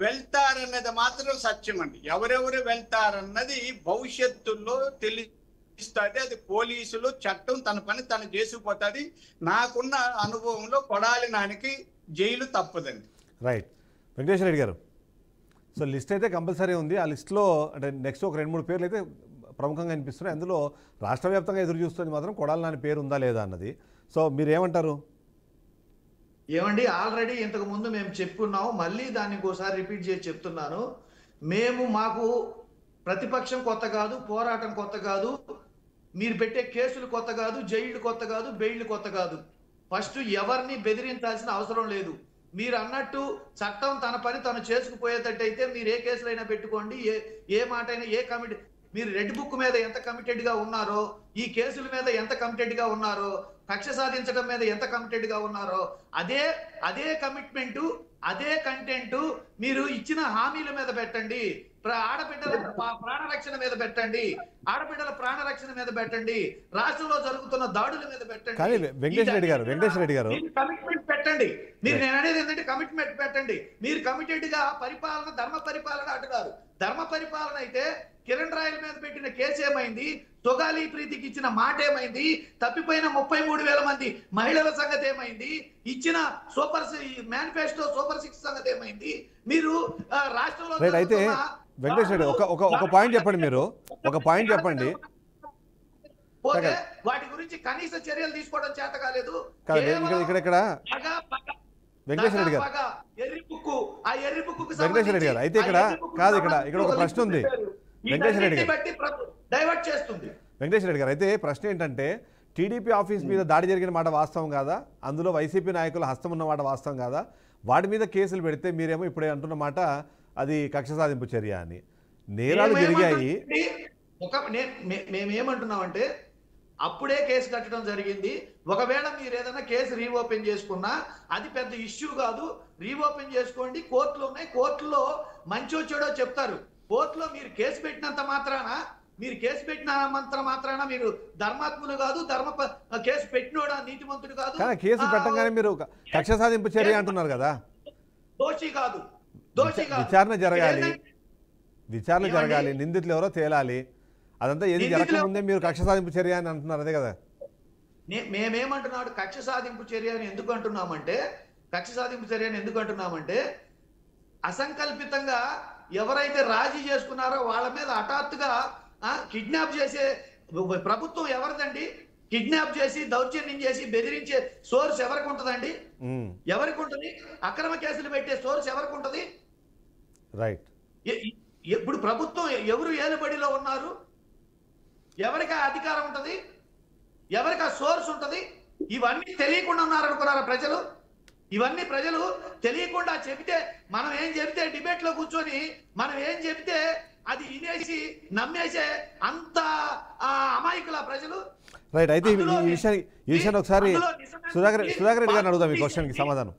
వెళ్తారన్నది మాత్రం సత్యం అండి. ఎవరెవరు వెళ్తారన్నది భవిష్యత్తులో తెలుస్తుంది. అది పోలీసులు చట్టం తన పని తను చేసుకుపోతుంది. నాకున్న అనుభవంలో కొడాలి నానికి జైలు తప్పదండి. రైట్. వెంకటేశ్వర రెడ్డి గారు, సో లిస్ట్ అయితే కంపల్సరీ ఉంది. ఆ లిస్ట్లో అంటే నెక్స్ట్ ఒక 2-3 పేర్లు అయితే ప్రముఖంగా అనిపిస్తున్నాయి. అందులో రాష్ట్ర వ్యాప్తంగా ఎదురు చూస్తుంది మాత్రం కొడాలి నాని పేరు ఉందా లేదా అన్నది. సో మీరు ఏమంటారు? ఏమండి, ఆల్రెడీ ఇంతకు ముందు మేము చెప్పుకున్నాము, మళ్ళీ దాన్ని ఇంకోసారి రిపీట్ చేసి చెప్తున్నాను. మాకు ప్రతిపక్షం కొత్త కాదు, పోరాటం కొత్త కాదు, మీరు పెట్టే కేసులు కొత్త కాదు, జైళ్లు కొత్త కాదు, బెయిళ్లు కొత్త కాదు. ఫస్ట్ ఎవరిని బెదిరించాల్సిన అవసరం లేదు. మీరు అన్నట్టు చట్టం తన పని తను చేసుకుపోయేటట్టయితే మీరు ఏ కేసులైనా పెట్టుకోండి, ఏ మాట అయినా, ఏ కమిటీ, మీరు రెడ్ బుక్ మీద ఎంత కమిటెడ్ గా ఉన్నారో, ఈ కేసుల మీద ఎంత కమిటెడ్ గా ఉన్నారో, కక్ష సాధించడం మీద ఎంత కమిటెడ్ గా ఉన్నారో, అదే కమిట్మెంట్, అదే కంటెంట్ మీరు ఇచ్చిన హామీల మీద పెట్టండి. ఆడబిడ్డల ప్రాణరక్షణ మీద పెట్టండి, ఆడబిడ్డల ప్రాణరక్షణ మీద పెట్టండి, రాష్ట్రంలో జరుగుతున్న దాడుల మీద పెట్టండి. కానీ వెంకటేశ్వర రెడ్డి గారు కమిట్మెంట్ పెట్టండి. నేను అనేది ఏంటంటే కమిట్మెంట్ పెట్టండి. మీరు కమిటెడ్ గా పరిపాలన, ధర్మ పరిపాలన అంటున్నారు. ధర్మ పరిపాలన అయితే కిరణ్ రాయల మీద పెట్టిన కేసు ఏమైంది? తొగాలి ప్రీతికి ఇచ్చిన మాట ఏమైంది? తప్పిపోయిన 33,000 మంది మహిళల సంగతి ఏమైంది? ఇచ్చిన మేనిఫెస్టో సూపర్ 6 సంగతి ఏమైంది? మీరు రాష్ట్రంలో అయితే వెంకటేశ్వర రెడ్డి ఒక పాయింట్ చెప్పండి. మీరు ఒక పాయింట్ చెప్పండి. పోతే వాటి గురించి కనీస చర్యలు తీసుకోవడం చేత కాలేదు. ఇక్కడ వెంకటేశ్వర రెడ్డి గారు, వెంకటేశ్వర రెడ్డి గారు అయితే ఇక్కడ ఒక ప్రశ్న ఉంది. వెంకటేశ్వర రెడ్డి గారు, డైవర్ట్ చేస్తుంది. వెంకటేశ్వర రెడ్డి గారు అయితే ప్రశ్న ఏంటంటే, టీడీపీ ఆఫీస్ మీద దాడి జరిగిన మాట వాస్తవం కాదా? అందులో వైసీపీ నాయకుల హస్తం ఉన్న మాట వాస్తవం కాదా? వాటి మీద కేసులు పెడితే మీరేమో ఇప్పుడే అంటున్న మాట అది కక్ష సాధింపు చర్య అని. నేరాలు జరిగాయి. మేమేమంటున్నామంటే అప్పుడే కేసు కట్టడం జరిగింది. ఒకవేళ మీరు ఏదైనా కేసు రీఓపెన్ చేసుకున్నా అది పెద్ద ఇష్యూ కాదు, రీఓపెన్ చేసుకోండి. కోర్టులు ఉన్నాయి, కోర్టులో మంచో చెడో చెప్తారు. కోర్టులో మీరు కేసు పెట్టినంత మాత్రాన, మీరు ధర్మాత్ములు కాదు, కేసు పెట్టినోడా నీతిమంతుడు కాదు. కేసు పెట్టగానే మీరు కక్ష సాధింపు చర్య అంటున్నారు కదా. దోషి కాదు. విచారణ జరగాలి, నిందితులు ఎవరో తేలాలి. అదంతా ఏది జరగకముందే మీరు కక్ష సాధింపు చర్య అని అంటున్నారు, అదే కదా? మేమేమంటున్నాడు కక్ష సాధింపు చర్య అని ఎందుకు అంటున్నామంటే అసంకల్పితంగా ఎవరైతే రాజీ చేసుకున్నారో వాళ్ళ మీద హఠాత్తుగా కిడ్నాప్ చేసే ప్రభుత్వం ఎవరిదండి? కిడ్నాప్ చేసి, దౌర్జన్యం చేసి, బెదిరించే సోర్స్ ఎవరికి ఉంటుందండి? ఎవరికి ఉంటుంది? అక్రమ కేసులు పెట్టే సోర్స్ ఎవరికి ఉంటుంది? రైట్. ఇప్పుడు ప్రభుత్వం ఎవరు ఏలుబడిలో ఉన్నారు? ఎవరికి ఆ అధికారం ఉంటుంది? ఎవరికి ఆ సోర్స్ ఉంటుంది? ఇవన్నీ తెలియకుండా ఉన్నారనుకున్నారా ప్రజలు? ఇవన్నీ ప్రజలు తెలియకుండా చెబితే, మనం ఏం చెబితే డిబేట్ లో కూర్చొని మనం ఏం చెబితే అది వినేసి నమ్మేసే అంత అమాయకుల ప్రజలు. రైట్. అయితే ఈ విషయాన్ని ఒకసారి సుధాకర్ రెడ్డి గారిని అడుగుదాం. ఈ క్వశ్చన్కి సమాధానం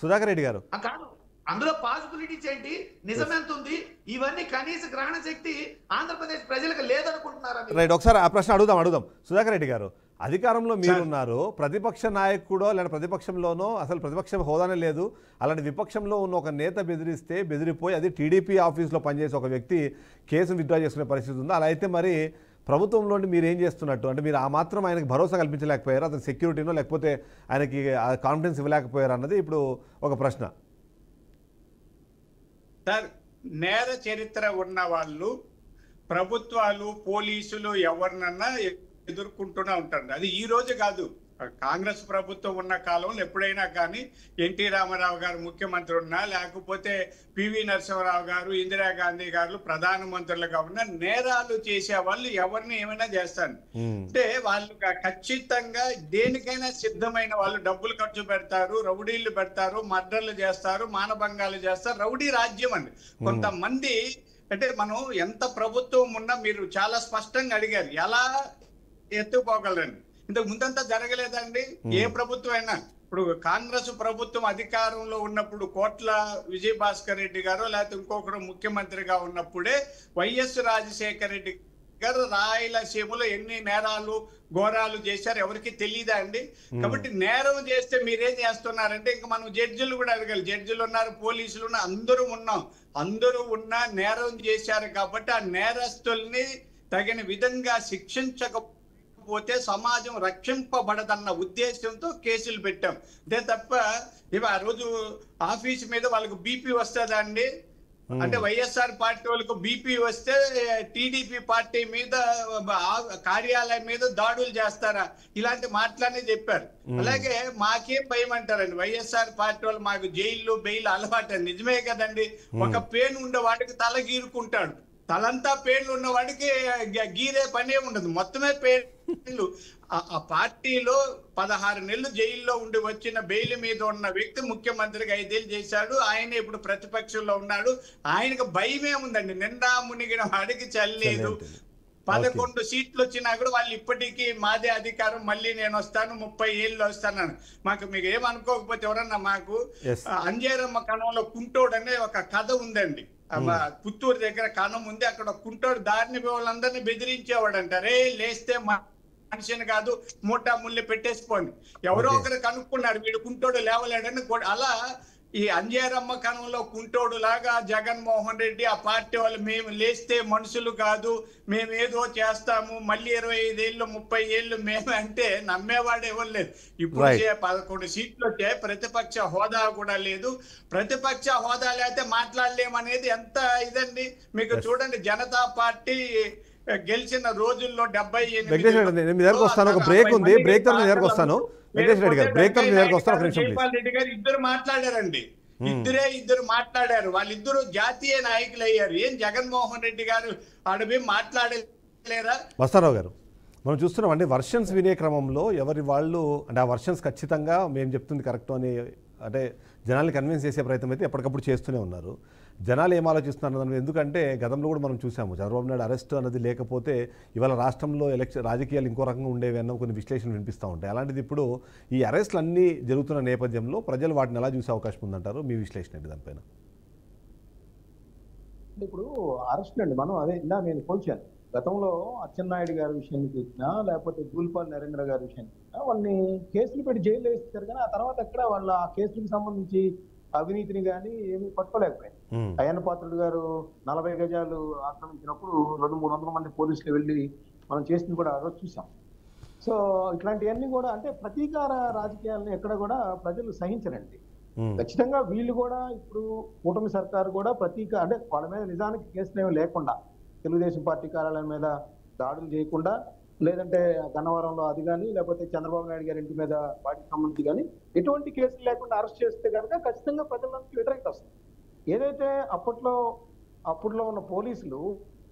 సుధాకర్ రెడ్డి గారు. కాదు, అందులో పాసిబిలిటీస్ ఏంటి, నిజం ఎంత ఉంది, ఇవన్నీ కనీస గ్రహణ శక్తి ఆంధ్రప్రదేశ్ ప్రజలకు లేదనుకుంటున్నారా? రైట్. ఒకసారి ఆ ప్రశ్న అడుగుదాం. సుధాకర్ రెడ్డి గారు, అధికారంలో మీరున్నారు, ప్రతిపక్ష నాయకుడో లేదా ప్రతిపక్షంలోనో అసలు ప్రతిపక్ష హోదానే లేదు, అలాంటి విపక్షంలో ఉన్న ఒక నేత బెదిరిపోయి అది టీడీపీ ఆఫీస్లో పనిచేసే ఒక వ్యక్తి కేసును విత్డ్రా చేసుకునే పరిస్థితి ఉందో, అలా అయితే మరి ప్రభుత్వంలోని మీరు ఏం చేస్తున్నట్టు? అంటే మీరు ఆ మాత్రం ఆయనకు భరోసా కల్పించలేకపోయారు, అతని సెక్యూరిటీనో లేకపోతే ఆయనకి కాన్ఫిడెన్స్ ఇవ్వలేకపోయారు అన్నది ఇప్పుడు ఒక ప్రశ్న. సార్, నేర చరిత్ర ఉన్న వాళ్ళు ప్రభుత్వాలు, పోలీసులు ఎవరినన్నా ఎదుర్కొంటూనే ఉంటారు. అది ఈ రోజు కాదు, కాంగ్రెస్ ప్రభుత్వం ఉన్న కాలంలో ఎప్పుడైనా కానీ ఎన్టీ రామారావు గారు ముఖ్యమంత్రి ఉన్నా, లేకపోతే పివి నరసింహారావు గారు, ఇందిరాగాంధీ గారు ప్రధానమంత్రులుగా ఉన్న నేరాలు చేసే వాళ్ళు ఎవరిని ఏమైనా చేస్తారు. అంటే వాళ్ళు ఖచ్చితంగా దేనికైనా సిద్ధమైన వాళ్ళు. డబ్బులు ఖర్చు పెడతారు, రౌడీలు పెడతారు, మర్డర్లు చేస్తారు, మానభంగాలు చేస్తారు. రౌడీ రాజ్యం అండి. కొంతమంది అంటే మనం ఎంత ప్రభుత్వం ఉన్నా మీరు చాలా స్పష్టంగా అడిగారు ఎలా ఎత్తుకోగలరని. ఇంతకు ముందంతా జరగలేదండి ఏ ప్రభుత్వం అయినా. ఇప్పుడు కాంగ్రెస్ ప్రభుత్వం అధికారంలో ఉన్నప్పుడు కోట్ల విజయభాస్కర్ రెడ్డి గారు లేకపోతే ఇంకొకరు ముఖ్యమంత్రిగా ఉన్నప్పుడే వైఎస్ రాజశేఖర రెడ్డి రాయలసీమలో ఎన్ని నేరాలు ఘోరాలు చేశారు ఎవరికి తెలియదా అండి? కాబట్టి నేరం చేస్తే మీరేం చేస్తున్నారంటే ఇంకా మనం జడ్జిలు కూడా అడగాలి. జడ్జిలు ఉన్నారు, పోలీసులు ఉన్నారు, అందరూ ఉన్నా నేరం చేశారు కాబట్టి ఆ నేరస్తుల్ని తగిన విధంగా శిక్షించకపోతే సమాజం రక్షింపబడదన్న ఉద్దేశంతో కేసులు పెట్టాం. అంతే తప్ప ఇవి ఆ రోజు ఆఫీస్ మీద వాళ్ళకు బీపీ వస్తుందా అండి? అంటే వైఎస్ఆర్ పార్టీ వాళ్ళకు బీపీ వస్తే టీడీపీ పార్టీ మీద కార్యాలయం మీద దాడులు చేస్తారా? ఇలాంటి మాటలనే చెప్పారు. అలాగే మాకేం భయం అంటారండి, వైఎస్ఆర్ పార్టీ వాళ్ళు మాకు జైళ్ళు బెయిల్ అలవాటు. నిజమే కదండి, ఒక పేను ఉండే వాడికి తల గీరుకుంటాడు, తలంతా పేర్లు ఉన్న వాడికి గీరే పనే ఉండదు, మొత్తమే పేర్లు. ఆ పార్టీలో 16 నెలలు జైల్లో ఉండి వచ్చిన బెయిల్ మీద ఉన్న వ్యక్తి ముఖ్యమంత్రిగా 5 ఏళ్ళు చేశాడు. ఆయన ఇప్పుడు ప్రతిపక్షంలో ఉన్నాడు. ఆయనకు భయమే ఉందండి. నిండా మునిగిన వాడికి చల్లేదు. 11 సీట్లు వచ్చినా కూడా వాళ్ళు ఇప్పటికీ మాదే అధికారం, మళ్ళీ నేను వస్తాను, 30 ఏళ్ళు వస్తాను. మీకు ఏమనుకోకపోతే ఎవరన్నా, మాకు అంజేరమ్మ కణంలో కుంటోడు అనే ఒక కథ ఉందండి. పుత్తూరు దగ్గర కణం ఉంది, అక్కడ కుంటోడు దారిని వాళ్ళందరినీ బెదిరించేవాడు అంటారే, లేస్తే మనిషిని కాదు మూటా ముళ్ళు పెట్టేసిపోండి. ఎవరో ఒకరు కనుక్కున్నారు వీడు కుంటోడు లేవలేడని. అలా ఈ అంజేరమ్మ కణంలో కుంటోడు లాగా జగన్మోహన్ రెడ్డి ఆ పార్టీ వాళ్ళు మేము లేస్తే మనుషులు కాదు, మేము ఏదో చేస్తాము, మళ్ళీ 25 ఏళ్ళు 30 ఏళ్ళు మేము అంటే నమ్మేవాడు ఎవరు లేదు. ఇప్పుడు 11 సీట్లు వచ్చే ప్రతిపక్ష హోదా కూడా లేదు. ప్రతిపక్ష హోదా లేకపోతే మాట్లాడలేమనేది ఎంత ఇదండి. మీకు చూడండి, జనతా పార్టీ గెలిచిన రోజుల్లో 78 జైపాల్ రెడ్డి గారు ఇద్దరు మాట్లాడారండి. ఇద్దరు మాట్లాడారు. వాళ్ళిద్దరు జాతీయ నాయకులు అయ్యారు. ఏం జగన్మోహన్ రెడ్డి గారు అడవి మాట్లాడలేరా? వస్తారావు గారు, మనం చూస్తున్నాం అంటే వర్షన్స్ వినే క్రమంలో ఎవరి వాళ్ళు అంటే ఆ వర్షన్స్ ఖచ్చితంగా మేము చెప్తుంది కరెక్ట్ అని అంటే జనాల్ని కన్విన్స్ చేసే ప్రయత్నం అయితే ఎప్పటికప్పుడు చేస్తూనే ఉన్నారు. జనాలు ఏం ఆలోచిస్తున్నారు? ఎందుకంటే గతంలో కూడా మనం చూసాము, చంద్రబాబు నాయుడు అరెస్ట్ అన్నది లేకపోతే ఇవాళ రాష్ట్రంలో రాజకీయాలు ఇంకో రకంగా ఉండేవి అన్న కొన్ని విశ్లేషణలు వినిపిస్తూ ఉంటాయి. అలాంటిది ఇప్పుడు ఈ అరెస్టులు అన్నీ జరుగుతున్న నేపథ్యంలో ప్రజలు వాటిని ఎలా చూసే అవకాశం ఉందంటారు? మీ విశ్లేషణ ఏంటి దానిపైన? ఇప్పుడు అరెస్ట్ అండి, మనం అదే నేను పోల్చాను. గతంలో అచ్చెన్నాయుడు గారి విషయాన్ని చూసినా, లేకపోతే దూల్పాల్ నరేంద్ర గారి విషయాన్ని చూసినా, వాళ్ళని కేసులు పెట్టి జైల్లో వేస్తారు. కానీ ఆ తర్వాత ఎక్కడ వాళ్ళ ఆ కేసులకు సంబంధించి అవినీతిని కానీ ఏమీ పట్టుకోలేకపోయింది. అయ్యన్న పాత్రుడు గారు 40 గజాలు ఆక్రమించినప్పుడు 200-300 మంది పోలీసులు వెళ్ళి మనం చేసింది కూడా ఆ రోజు చూసాం. సో ఇట్లాంటివన్నీ కూడా అంటే ప్రతీకార రాజకీయాలను ఎక్కడ కూడా ప్రజలు సహించరండి. ఖచ్చితంగా వీళ్ళు కూడా ఇప్పుడు కూటమి సర్కారు కూడా అంటే వాళ్ళ మీద నిజానికి కేసులు ఏమీ లేకుండా, తెలుగుదేశం పార్టీ కార్యాలయం మీద దాడులు చేయకుండా, లేదంటే గన్నవరంలో అది కానీ, లేకపోతే చంద్రబాబు నాయుడు గారి ఇంటి మీద వాటికి సంబంధించి కానీ ఎటువంటి కేసులు లేకుండా అరెస్ట్ చేస్తే కనుక ఖచ్చితంగా ప్రజలందరికీ వ్యతిరేకత వస్తుంది. ఏదైతే అప్పట్లో ఉన్న పోలీసులు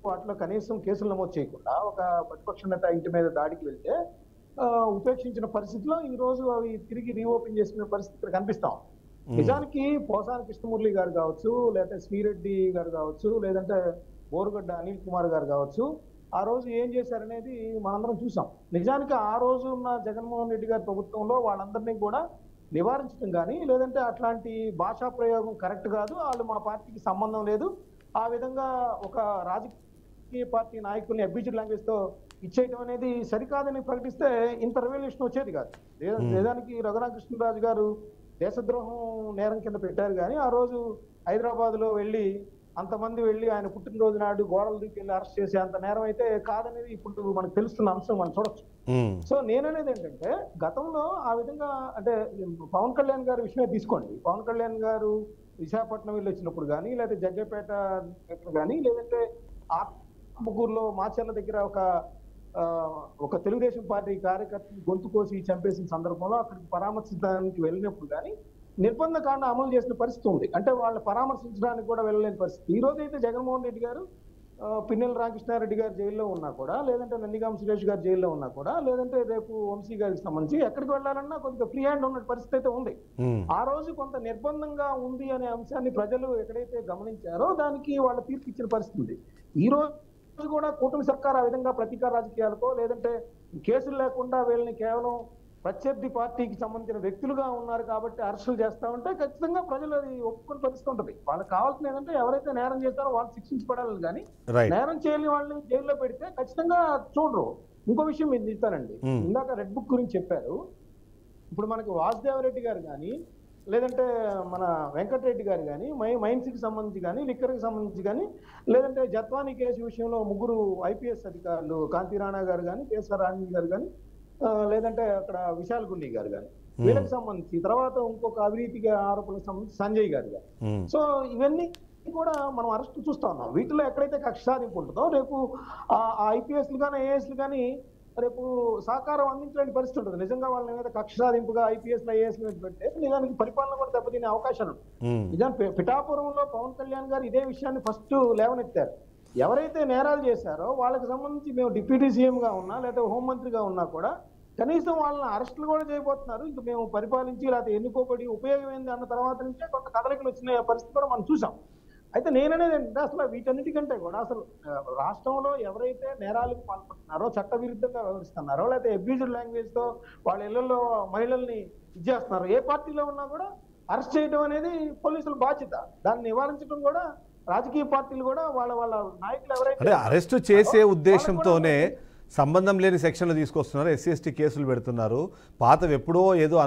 వాటిలో కనీసం కేసులు నమోదు చేయకుండా ఒక ప్రతిపక్ష నేత ఇంటి మీద దాడికి వెళ్తే ఉపేక్షించిన పరిస్థితిలో ఈ రోజు అవి తిరిగి రీఓపెన్ చేసుకునే పరిస్థితి ఇక్కడ కనిపిస్తాం. నిజానికి పోసాని కృష్ణమురళి గారు కావచ్చు, లేదంటే శ్రీరెడ్డి గారు కావచ్చు, లేదంటే బోరుగడ్డ అనిల్ కుమార్ గారు కావచ్చు, ఆ రోజు ఏం చేశారనేది మనందరం చూసాం. నిజానికి ఆ రోజు ఉన్న జగన్మోహన్ రెడ్డి గారి ప్రభుత్వంలో వాళ్ళందరినీ కూడా నివారించడం కానీ, లేదంటే అట్లాంటి భాషా ప్రయోగం కరెక్ట్ కాదు, వాళ్ళు మా పార్టీకి సంబంధం లేదు, ఆ విధంగా ఒక రాజకీయ పార్టీ నాయకుల్ని అబ్యూజ్డ్ లాంగ్వేజ్ తో ఇచ్చేయడం అనేది సరికాదని ప్రకటిస్తే ఇంత రెవల్యూషన్ వచ్చేది కాదు. నిజానికి రఘురామకృష్ణరాజు గారు దేశద్రోహం నేరం కింద పెట్టారు. కానీ ఆ రోజు హైదరాబాద్ లో వెళ్ళి అంతమంది వెళ్ళి ఆయన పుట్టినరోజు నాడు గోడల దిక్కు వెళ్ళి అరెస్ట్ చేసే అంత నేరం అయితే కాదనేది ఇప్పుడు మనకు తెలుస్తున్న అంశం మనం చూడొచ్చు. సో నేననేది ఏంటంటే, గతంలో ఆ విధంగా అంటే పవన్ కళ్యాణ్ గారి విషయమే తీసుకోండి. పవన్ కళ్యాణ్ గారు విశాఖపట్నం వెళ్ళి వచ్చినప్పుడు కానీ, లేదంటే జగ్గపేట కానీ, లేదంటే ఆత్మకూరులో మాచర్ల దగ్గర ఒక తెలుగుదేశం పార్టీ కార్యకర్తని గొంతు కోసి చంపేసిన సందర్భంలో అక్కడికి పరామర్శించడానికి వెళ్ళినప్పుడు కానీ నిర్బంధ కాండ అమలు చేసిన పరిస్థితి ఉంది. అంటే వాళ్ళని పరామర్శించడానికి కూడా వెళ్ళలేని పరిస్థితి. ఈ రోజు అయితే జగన్మోహన్ రెడ్డి గారు పిన్నెల రామకృష్ణారెడ్డి గారు జైల్లో ఉన్నా కూడా, లేదంటే నందిగామ సురేష్ గారు జైల్లో ఉన్నా కూడా, లేదంటే రేపు వంశీ గారికి సంబంధించి ఎక్కడికి వెళ్ళాలన్నా కొంత ఫ్రీ హ్యాండ్ ఉన్న పరిస్థితి అయితే ఉంది. ఆ రోజు కొంత నిర్బంధంగా ఉంది అనే అంశాన్ని ప్రజలు ఎక్కడైతే గమనించారో దానికి వాళ్ళ తీర్పు ఇచ్చిన పరిస్థితి ఉంది. ఈ రోజు కూడా కూటమి సర్కార్ ఆ విధంగా ప్రతీకార రాజకీయాలతో, లేదంటే కేసులు లేకుండా వీళ్ళని కేవలం ప్రత్యర్థి పార్టీకి సంబంధించిన వ్యక్తులుగా ఉన్నారు కాబట్టి అరెస్టులు చేస్తా ఉంటే ఖచ్చితంగా ప్రజలు అది ఒప్పుకొని పరిస్థితి ఉంటుంది. వాళ్ళకి కావాల్సిన ఏంటంటే ఎవరైతే నేరం చేస్తారో వాళ్ళు శిక్షించబడాలి కానీ రైట్. నేరం చేయని వాళ్ళని జైల్లో పెడితే ఖచ్చితంగా చూడరు. ఇంకో విషయం మీరు చెప్తానండి, ఇందాక రెడ్ బుక్ గురించి చెప్పారు. ఇప్పుడు మనకి వాసుదేవరెడ్డి గారు కానీ లేదంటే మన వెంకటరెడ్డి గారు కానీ మైన్స్కి సంబంధించి కానీ లిక్కర్కి సంబంధించి కానీ లేదంటే జత్వానీ కేసు విషయంలో 3 ఐపీఎస్ అధికారులు కాంతి రాణా గారు కానీ కేసీఆర్ రాణి గారు కానీ లేదంటే అక్కడ విశాల్ గుండి గారు కానీ వీళ్ళకి సంబంధించి తర్వాత ఇంకొక అవినీతిగా ఆరోపణలకు సంబంధించి సంజయ్ గారు కానీ సో ఇవన్నీ కూడా మనం అరెస్ట్ చూస్తా ఉన్నాం. వీటిలో ఎక్కడైతే కక్ష సాధింపు ఉంటుందో రేపు ఐపీఎస్లు కానీ ఐఏఎస్లు కానీ రేపు సహకారం అందించలేని పరిస్థితి ఉంటుంది. నిజంగా వాళ్ళ మీద కక్ష సాధింపుగా ఐపీఎస్లు ఐఏఎస్ మీద పెడితే నిజానికి పరిపాలన కూడా దెబ్బతినే అవకాశాలు ఉంటాయి. నిజానికి పిఠాపురంలో పవన్ కళ్యాణ్ గారు ఇదే విషయాన్ని ఫస్ట్ లేవనెత్తారు. ఎవరైతే నేరాలు చేశారో వాళ్ళకి సంబంధించి మేము డిప్యూటీ సీఎంగా ఉన్నా లేదా హోంమంత్రిగా ఉన్నా కూడా కనీసం వాళ్ళని అరెస్టులు కూడా చేయబోతున్నారు, ఇంక మేము పరిపాలించి లేకపోతే ఎన్నుకోబడి ఉపయోగం ఏంది అన్న తర్వాత నుంచే కొంత కదలికలు వచ్చిన పరిస్థితి కూడా మనం చూసాం. అయితే నేననేది ఏంటంటే అసలు వీటన్నిటికంటే కూడా అసలు రాష్ట్రంలో ఎవరైతే నేరాలకు పాల్పడుతున్నారో చట్టవిరుద్ధంగా వ్యవహరిస్తున్నారో లేకపోతే అబ్యూజ్డ్ లాంగ్వేజ్ తో వాళ్ళ ఇళ్లలో మహిళల్ని ఇచ్చేస్తున్నారో ఏ పార్టీలో ఉన్నా కూడా అరెస్ట్ చేయడం అనేది పోలీసుల బాధ్యత. దాన్ని నివారించడం కూడా రాజకీయ పార్టీలు కూడా వాళ్ళ నాయకులు ఎవరైతే అరెస్ట్ చేసే ఉద్దేశంతోనే సంబంధం లేని సెక్షన్లు తీసుకొస్తున్నారు, ఎస్సీ ఎస్టీ కేసులు పెడుతున్నారు. పాతవి ఎప్పుడో ఏదో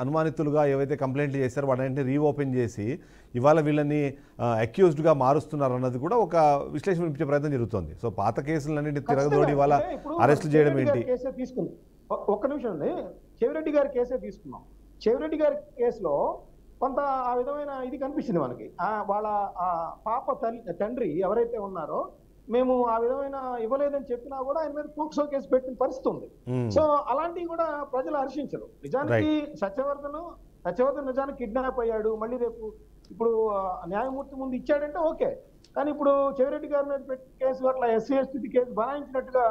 అనుమానితులుగా ఏవైతే కంప్లైంట్లు చేశారో వాటిని రీఓపెన్ చేసి ఇవాళ వీళ్ళని అక్యూజ్డ్గా మారుస్తున్నారు అన్నది కూడా ఒక విశ్లేషణ ఇచ్చే ప్రయత్నం జరుగుతుంది. సో పాత కేసులన్నింటినీ తిరగదోడి ఇవాళ అరెస్ట్ చేయడం ఏంటి? ఒక్క నిమిషం అండి, చెవిరెడ్డి గారి కేసే తీసుకున్నాం. చెవిరెడ్డి గారి కేసులో కొంత ఆ విధమైన ఇది కనిపించింది మనకి. వాళ్ళ పాప తండ్రి ఎవరైతే ఉన్నారో మేము ఆ విధమైన ఇవ్వలేదని చెప్పినా కూడా ఆయన మీద పోక్సో కేసు పెట్టిన పరిస్థితి ఉంది. సో అలాంటివి కూడా ప్రజలు హర్షించరు. నిజానికి సత్యవర్ధన్ నిజానికి కిడ్నాప్ అయ్యాడు, మళ్ళీ రేపు ఇప్పుడు న్యాయమూర్తి ముందు ఇచ్చాడంటే ఓకే. కానీ ఇప్పుడు చెవిరెడ్డి గారి మీద పెట్టి కేసు అట్లా ఎస్సీ ఎస్టీ కేసు బనాయించినట్టుగా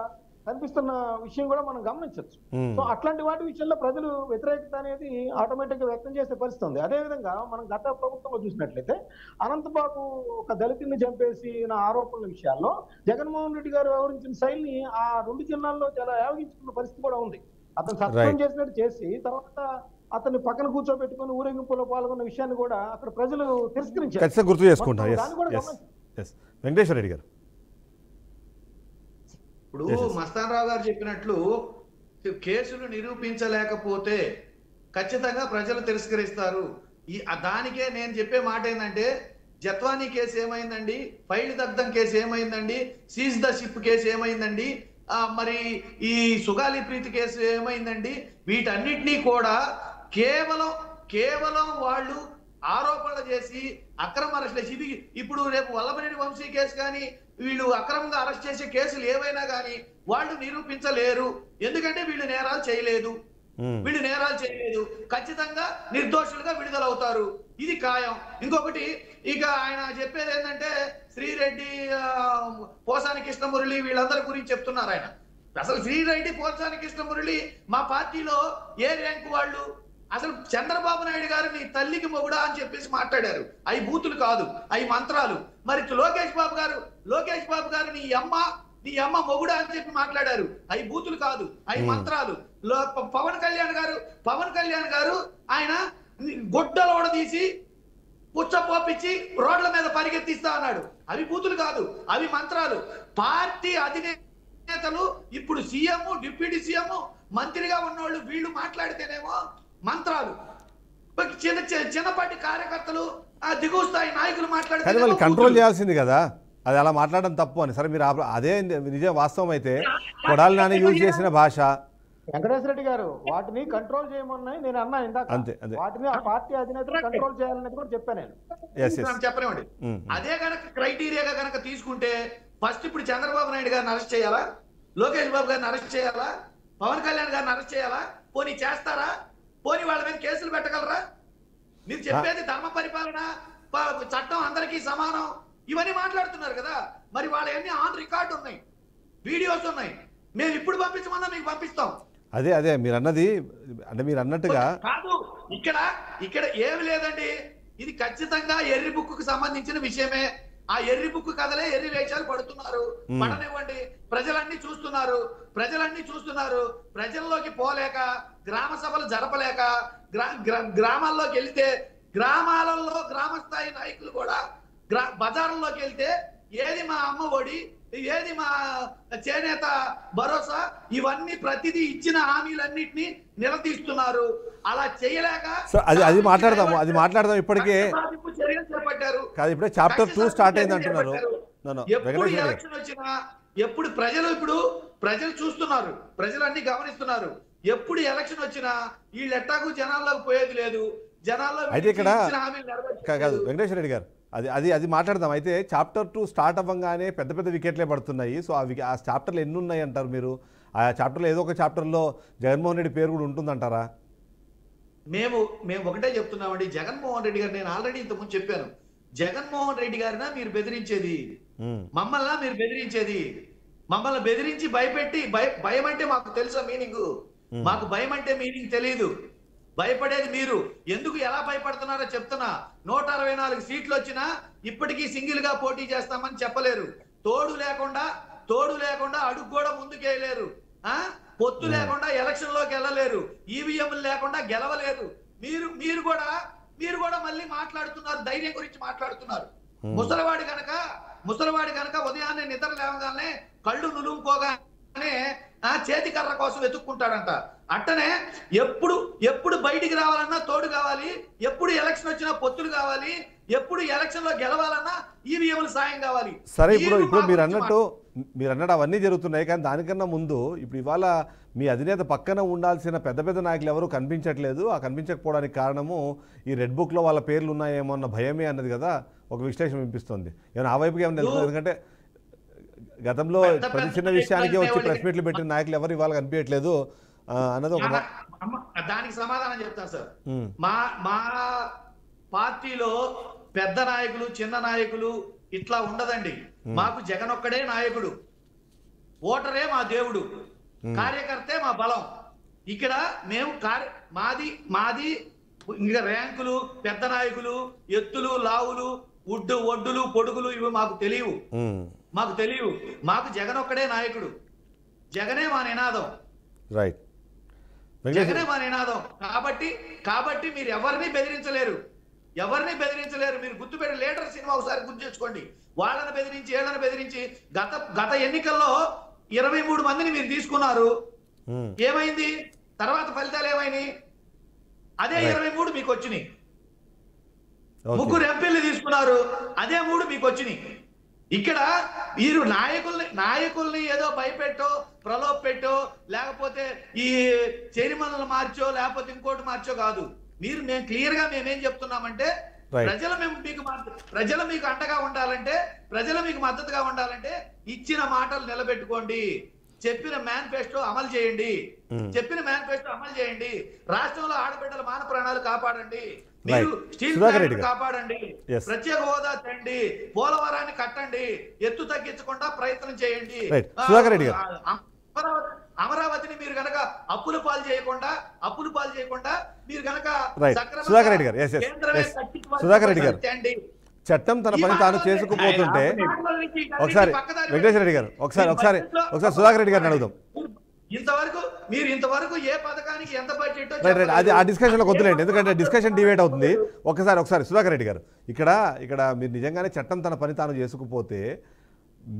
కనిపిస్తున్న విషయం కూడా మనం గమనించవచ్చు. సో అట్లాంటి వాటి విషయంలో ప్రజలు వ్యతిరేకత అనేది ఆటోమేటిక్ గా వ్యక్తం చేసే పరిస్థితి ఉంది. అదేవిధంగా మనం గత ప్రభుత్వంలో చూసినట్లయితే అనంతబాబు ఒక దళితుల్ని చంపేసి ఆరోపణల విషయాల్లో జగన్మోహన్ రెడ్డి గారు వ్యవహరించిన శైలిని ఆ 2 జిల్లాల్లో చాలా యావగించుకున్న పరిస్థితి కూడా ఉంది. అతను సత్యం చేసినట్టు చేసి తర్వాత అతన్ని పక్కన కూర్చోబెట్టుకుని ఊరేగింపులో పాల్గొన్న విషయాన్ని కూడా అక్కడ ప్రజలు తిరస్కరించారు. గుర్తు చేసుకుంటారు. వెంకటేశ్వర రెడ్డి గారు ఇప్పుడు మస్తాన్ రావు గారు చెప్పినట్లు కేసులు నిరూపించలేకపోతే ఖచ్చితంగా ప్రజలు తిరస్కరిస్తారు. దానికే నేను చెప్పే మాట ఏంటంటే జత్వానీ కేసు ఏమైందండి, ఫైల్ దగ్ధం కేసు ఏమైందండి, సీజ్ ద షిప్ కేసు ఏమైందండి, మరి ఈ సుగాలి ప్రీతి కేసు ఏమైందండి, వీటన్నిటినీ కూడా కేవలం వాళ్ళు ఆరోపణలు చేసి అక్రమ అరెస్ట్ చేసి ఇప్పుడు రేపు వల్లభనేని వంశీ కేసు కానీ వీళ్ళు అక్రమంగా అరెస్ట్ చేసే కేసులు ఏవైనా కానీ వాళ్ళు నిరూపించలేరు. ఎందుకంటే వీళ్ళు నేరాలు చేయలేదు. ఖచ్చితంగా నిర్దోషులుగా విడుదలవుతారు, ఇది ఖాయం. ఇంకొకటి ఇక ఆయన చెప్పేది ఏంటంటే శ్రీరెడ్డి, పోసాని కృష్ణమురళి వీళ్ళందరి గురించి చెప్తున్నారు ఆయన. అసలు శ్రీరెడ్డి, పోసాని కృష్ణమురళి మా పార్టీలో ఏ ర్యాంకు వాళ్ళు? అసలు చంద్రబాబు నాయుడు గారు నీ తల్లికి మొగుడా అని చెప్పేసి మాట్లాడారు. అవి బూతులు కాదు, అవి మంత్రాలు. మరి లోకేష్ బాబు గారు నీ అమ్మ మొగుడా అని చెప్పి మాట్లాడారు. అవి బూతులు కాదు, అవి మంత్రాలు. పవన్ కళ్యాణ్ గారు ఆయన గొడ్డలోడ తీసి పుచ్చపోపించి రోడ్ల మీద పరిగెత్తిస్తా అన్నాడు. అవి బూతులు కాదు, అవి మంత్రాలు. పార్టీ అధినేతలు ఇప్పుడు సీఎం, డిప్యూటీ సీఎం, మంత్రిగా ఉన్నోళ్ళు వీళ్ళు మాట్లాడితేనేమో మంత్రాలు, చిన్నపాటి కార్యకర్తలు, దిగువ స్థాయి నాయకులు మాట్లాడితే కంట్రోల్ చేయాల్సింది కదా, అది అలా మాట్లాడడం తప్పు అని. సరే మీరు అదే నిజం వాస్తవం అయితే కొడాలి నాని యూజ్ చేసిన భాష. వెంకటేశ్వర రెడ్డి గారు వాటిని కంట్రోల్ చేయమన్నాయి నేను అన్నా ఇందాక. వాటిని ఆ పార్టీ అధినేతలు కంట్రోల్ చేయాలనేది కూడా చెప్పాను నేను. చెప్పనివ్వండి. అదే కనుక క్రైటీరియాగా కనుక తీసుకుంటే ఫస్ట్ ఇప్పుడు చంద్రబాబు నాయుడు గారిని అరెస్ట్ చేయాలా, లోకేష్ బాబు గారిని అరెస్ట్ చేయాలా, పవన్ కళ్యాణ్ గారిని అరెస్ట్ చేయాలా? పోనీ చేస్తారా? పోనీ వాళ్ళ మీద కేసులు పెట్టగలరా? మీరు చెప్పేది ధర్మ పరిపాలన, చట్టం అందరికీ సమానం, ఇవన్నీ మాట్లాడుతున్నారు కదా. మరి వాళ్ళవన్నీ ఆన్ రికార్డు ఉన్నాయి, వీడియోస్ ఉన్నాయి. మేము ఇప్పుడు పంపించమన్నా మీకు పంపిస్తాం. అదే మీరు అన్నది, అంటే మీరు అన్నట్టుగా కాదు. ఇక్కడ ఏమి లేదండి, ఇది ఖచ్చితంగా ఎర్రి బుక్కు సంబంధించిన విషయమే. ఆ ఎర్రి బుక్కు కథలే ఎర్రి వేషాలు పడుతున్నారు, పడనివ్వండి. ప్రజలన్నీ చూస్తున్నారు. ప్రజల్లోకి పోలేక, గ్రామ సభలు జరపలేక, గ్రామాల్లోకి వెళ్తే గ్రామాలలో గ్రామ స్థాయి నాయకులు కూడా బజార్లోకి వెళ్తే ఏది మా అమ్మ ఒడి, ఏది మా చేనేత భరోసా, ఇవన్నీ ప్రతిదీ ఇచ్చిన హామీలన్నింటినీ నిలదీస్తున్నారు. అలా చేయలేక అది మాట్లాడదాం ఇప్పటికే చర్యలు చేపట్టారు. కాదు, ఇప్పుడే చాప్టర్ 2 స్టార్ట్ అయింది అంటున్నారు. ఎప్పుడు ఎలక్షన్ వచ్చినా, ఎప్పుడు ప్రజలు చూస్తున్నారు, ప్రజలన్నీ గమనిస్తున్నారు. ఎప్పుడు ఎలక్షన్ వచ్చినా వీళ్ళు ఎట్టాకు జనాల్లోకి పోయేది లేదు. జనాల్లో అయితే ఇక్కడ కాదు వెంకటేశ్వర రెడ్డి గారు, అది మాట్లాడదాం. అయితే చాప్టర్ 2 స్టార్ట్ అవ్వగానే పెద్ద పెద్ద వికెట్లే పడుతున్నాయి. సో ఆ చాప్టర్లు ఎన్ని ఉన్నాయి అంటారు మీరు? ఆ చాప్టర్లో ఏదో ఒక చాప్టర్లో జగన్మోహన్ రెడ్డి పేరు కూడా ఉంటుందంటారా? మేము ఒకటే చెప్తున్నామండి. జగన్మోహన్ రెడ్డి గారు, నేను ఆల్రెడీ ఇంతకుముందు చెప్పాను, జగన్మోహన్ రెడ్డి గారినా మీరు బెదిరించేది, మమ్మల్ని మీరు బెదిరించేది, మమ్మల్ని బెదిరించి భయపెట్టి, భయం అంటే మాకు తెలుసా మీనింగ్? మాకు భయం అంటే మీనింగ్ తెలియదు. భయపడేది మీరు. ఎందుకు ఎలా భయపడుతున్నారో చెప్తున్నా. 164 సీట్లు వచ్చినా ఇప్పటికీ సింగిల్ గా పోటీ చేస్తామని చెప్పలేరు. తోడు లేకుండా అడుగు కూడా ముందుకేయలేరు. పొత్తు లేకుండా ఎలక్షన్ లోకి వెళ్ళలేరు. ఈవీఎంలు లేకుండా గెలవలేరు. మీరు కూడా మళ్ళీ మాట్లాడుతున్నారు, ధైర్యం గురించి మాట్లాడుతున్నారు. ముసలివాడి కనుక ఉదయాన్నే నిద్ర లేవగానే కళ్ళు నులుముకోగానే చేతి కర్ర కోసం వెతుక్కుంటాడంట. అట్టనే ఎప్పుడు బయటికి రావాలన్నా తోడు కావాలి, ఎప్పుడు ఎలక్షన్ వచ్చినా పొత్తులు కావాలి, ఎప్పుడు ఎలక్షన్ లో గెలవాలన్నా ఈవీఎంల సాయం కావాలి. సరే, ఇప్పుడు మీరు అన్నట్టు అవన్నీ జరుగుతున్నాయి. కానీ దానికన్నా ముందు ఇప్పుడు ఇవాళ మీ అధినేత పక్కన ఉండాల్సిన పెద్ద పెద్ద నాయకులు ఎవరు కనిపించట్లేదు. ఆ కనిపించకపోవడానికి కారణము ఈ రెడ్ బుక్ లో వాళ్ళ పేర్లు ఉన్నాయేమో అన్న భయమే అన్నది కదా ఒక విశ్లేషణ వినిపిస్తుంది. ఏమైనా ఆ వైపుకి ఏమైనా తెలుస్తుంది? ఎందుకంటే గతంలో ప్రతి చిన్న విషయానికి వచ్చి ప్రెస్ మీట్లు పెట్టిన నాయకులు ఎవరు ఇవాళ కనిపించట్లేదు అన్నది ఒక. దానికి సమాధానం చెప్తాను సార్. మా పార్టీలో పెద్ద నాయకులు, చిన్న నాయకులు ఇట్లా ఉండదండి. మాకు జగన్ ఒక్కడే నాయకుడు, ఓటరే మా దేవుడు, కార్యకర్తే మా బలం. ఇక్కడ మేము మాది ఇంకా ర్యాంకులు, పెద్ద నాయకులు, ఎత్తులు, లావులు, ఒడ్డులు, పొడుగులు ఇవి మాకు తెలియవు. మాకు జగన్ ఒక్కడే నాయకుడు, జగనే మా నినాదం. రైట్, జగనే మా నినాదం. కాబట్టి మీరు ఎవరిని బెదిరించలేరు. మీరు గుర్తుపెట్టి లీడర్ సినిమా ఒకసారి గుర్తు తెచ్చుకోండి. వాళ్ళని బెదిరించి, వీళ్ళని బెదిరించి గత ఎన్నికల్లో 23 మందిని మీరు తీసుకున్నారు. ఏమైంది తర్వాత? ఫలితాలు ఏమైనాయి? అదే 23 మీకు వచ్చినాయి. 3 ఎంపీలు తీసుకున్నారు, అదే 3 మీకు వచ్చినాయి. ఇక్కడ మీరు నాయకుల్ని ఏదో భయపెట్టో, ప్రలోభ పెట్టో, లేకపోతే ఈ చైర్మన్లు మార్చో, లేకపోతే ఇంకోటి మార్చో కాదు. మేము క్లియర్ గా మేమేం చెప్తున్నామంటే, ప్రజలు మీకు అండగా ఉండాలంటే, ప్రజలు మీకు మద్దతుగా ఉండాలంటే ఇచ్చిన మాటలు నిలబెట్టుకోండి, చెప్పిన మేనిఫెస్టో అమలు చేయండి, రాష్ట్రంలో ఆడబిడ్డల మాన ప్రాణాలు కాపాడండి, మీరు స్టీల్ ప్లాంట్ కాపాడండి, ప్రత్యేక హోదా తెండి, పోలవరాన్ని కట్టండి, ఎత్తు తగ్గించకుండా ప్రయత్నం చేయండి. అమరావతిని మీరు గనక అప్పుల పాలు చేయకుండా మీరు గనక చట్టం తన పని తాను చేసుకుపోతుంటే ఒకసారి వెంకటేశ్వర రెడ్డి గారు ఒకసారి సుధాకర్ రెడ్డి గారిని అడుగుదాం. ఇంతవరకు ఏ పథకానికి ఎంత బడ్జెట్? అది ఆ డిస్కషన్ లో వద్దులేండి, ఎందుకంటే డిస్కషన్ డివేట్ అవుతుంది. ఒకసారి సుధాకర్ రెడ్డి గారు, ఇక్కడ మీరు నిజంగానే చట్టం తన పని తాను చేసుకుపోతే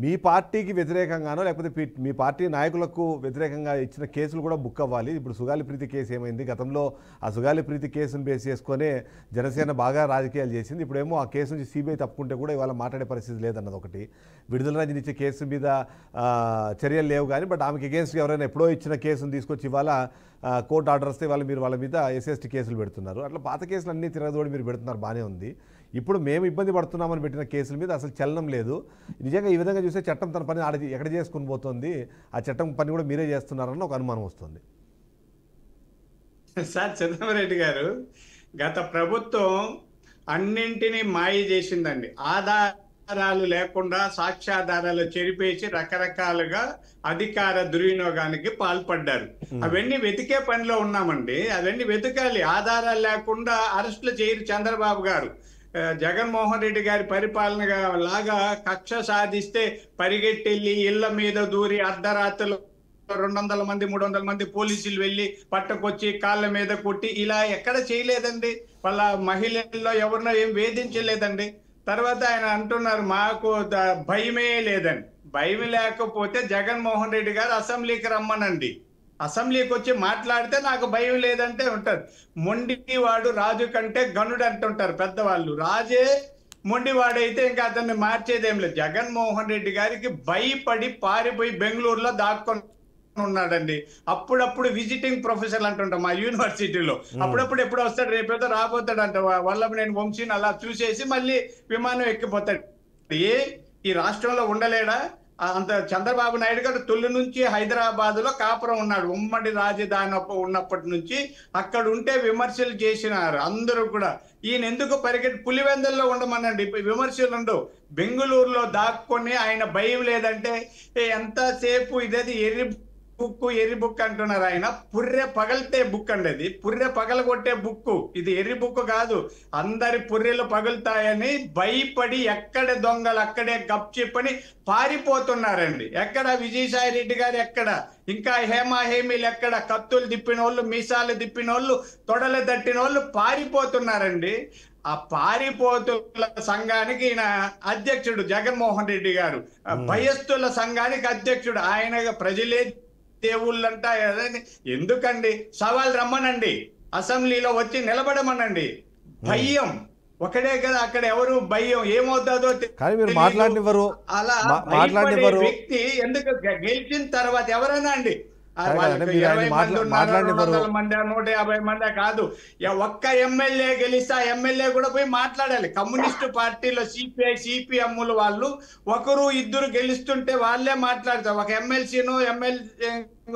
మీ పార్టీకి వ్యతిరేకంగానో లేకపోతే మీ పార్టీ నాయకులకు వ్యతిరేకంగా ఇచ్చిన కేసులు కూడా బుక్ అవ్వాలి. ఇప్పుడు సుగాలి ప్రీతి కేసు ఏమైంది? గతంలో ఆ సుగాలి ప్రీతి కేసును బేస్ చేసుకునే జనసేన బాగా రాజకీయాలు చేసింది. ఇప్పుడేమో ఆ కేసు నుంచి సిబిఐ తప్పుకుంటే కూడా ఇవాళ మాట్లాడే పరిస్థితి లేదన్నది ఒకటి. విడుదల రజని ఇచ్చే కేసు మీద చర్యలు లేవు కానీ బట్ ఆమెకి అగేన్స్ట్ ఎవరైనా ఎప్పుడో ఇచ్చిన కేసును తీసుకొచ్చి ఇవాళ కోర్టు ఆర్డర్ వస్తే మీరు వాళ్ళ మీద ఎస్ఎస్టీ కేసులు పెడుతున్నారు. అట్లా పాత కేసులు అన్నీ తిరగదోడి మీరు పెడుతున్నారు, బాగానే ఉంది. ఇప్పుడు మేము ఇబ్బంది పడుతున్నామని పెట్టిన కేసుల మీద అసలు చలనం లేదు. నిజంగా ఈ విధంగా చూస్తే చట్టం తన పని ఎక్కడ చేసుకుని పోతుంది, ఆ చట్టం పని కూడా మీరే చేస్తున్నారన్న ఒక అనుమానం వస్తుంది. సార్ చంద్రబాబు గారు, గత ప్రభుత్వం అన్నింటినీ మాయ చేసిందండి. ఆధారాలు లేకుండా సాక్ష్యాధారాలు చెరిపేసి రకరకాలుగా అధికార దుర్వినియోగానికి పాల్పడ్డారు. అవన్నీ వెతికే పనిలో ఉన్నామండి. అవన్నీ వెతకాలి. ఆధారాలు లేకుండా అరెస్టులు చేయరు చంద్రబాబు గారు. జగన్మోహన్ రెడ్డి గారి పరిపాలన లాగా కక్ష సాధిస్తే పరిగెట్టెళ్ళి ఇళ్ల మీద దూరి అర్ధరాత్రులు 200 మంది 300 మంది పోలీసులు వెళ్ళి పట్టుకొచ్చి కాళ్ళ మీద కొట్టి ఇలా ఎక్కడ చేయలేదండి. వాళ్ళ మహిళల్లో ఎవరినో ఏం వేధించలేదండి. తర్వాత ఆయన అంటున్నారు మాకు భయమే లేదండి. భయం లేకపోతే జగన్మోహన్ రెడ్డి గారు అసెంబ్లీకి రమ్మనండి, అసెంబ్లీకి వచ్చి మాట్లాడితే నాకు భయం లేదంటే ఉంటారు. మొండివాడు రాజు కంటే గనుడు అంటుంటారు పెద్దవాళ్ళు. రాజే మొండివాడైతే ఇంకా అతన్ని మార్చేదేం లేదు. జగన్మోహన్ రెడ్డి గారికి భయపడి పారిపోయి బెంగళూరులో దాక్కొని ఉన్నాడండి. అప్పుడప్పుడు విజిటింగ్ ప్రొఫెసర్ అంటుంటాం మా యూనివర్సిటీలో. అప్పుడప్పుడు ఎప్పుడు వస్తాడు, రేపేదో రాబోతాడు అంట. వల్లభనేని వంశీని అలా చూసేసి మళ్ళీ విమానం ఎక్కిపోతాడు. ఈ రాష్ట్రంలో ఉండలేడా? అంత చంద్రబాబు నాయుడు గారు తొలి నుంచి హైదరాబాద్ లో కాపురం ఉన్నాడు. ఉమ్మడి రాజధాని ఉన్నప్పటి నుంచి అక్కడ ఉంటే విమర్శలు చేసినారు అందరూ కూడా. ఈయన ఎందుకు పులివెందుల్లో ఉండమనండి, విమర్శలు ఉండవు. బెంగళూరులో దాక్కొని ఆయన భయం లేదంటే ఎంతసేపు ఇదేది ఎర్రి బుక్ అంటున్నారు. ఆయన పుర్రె పగలితే బుక్ అండి, అది పుర్రె పగలగొట్టే బుక్. ఇది ఎర్రి బుక్ కాదు. అందరి పుర్రెలు పగులుతాయని భయపడి ఎక్కడ దొంగలు అక్కడే గప్ చెప్పని పారిపోతున్నారండి. ఎక్కడ విజయసాయి రెడ్డి గారు, ఎక్కడ ఇంకా హేమీలు, ఎక్కడ కత్తులు తిప్పిన వాళ్ళు, మీసాలు తిప్పిన వాళ్ళు, తొడలు తట్టిన వాళ్ళు పారిపోతున్నారండి. ఆ పారిపోతుల సంఘానికి ఈయన అధ్యక్షుడు జగన్మోహన్ రెడ్డి గారు, భయస్థుల సంఘానికి అధ్యక్షుడు. ఆయన ప్రజలే దేవుళ్ళంట. ఎందుకండి సవాల్ రమ్మనండి, అసెంబ్లీలో వచ్చి నిలబడమనండి. భయం ఒకటే కదా అక్కడ, ఎవరు భయం ఏమవుతుందో మాట్లాడినవారు. అలా వ్యక్తి ఎందుకు గెలిచిన తర్వాత ఎవరైనా అండి 20 మంది ఉన్నారు, 200 మంది 150 మంది కాదు. ఒక్క ఎమ్మెల్యే గెలిస్తే ఆ ఎమ్మెల్యే కూడా పోయి మాట్లాడాలి. కమ్యూనిస్టు పార్టీలో సిపిఐ సిపిఎంలు వాళ్ళు ఒకరు ఇద్దరు గెలుస్తుంటే వాళ్ళే మాట్లాడతారు. ఒక ఎమ్మెల్సీను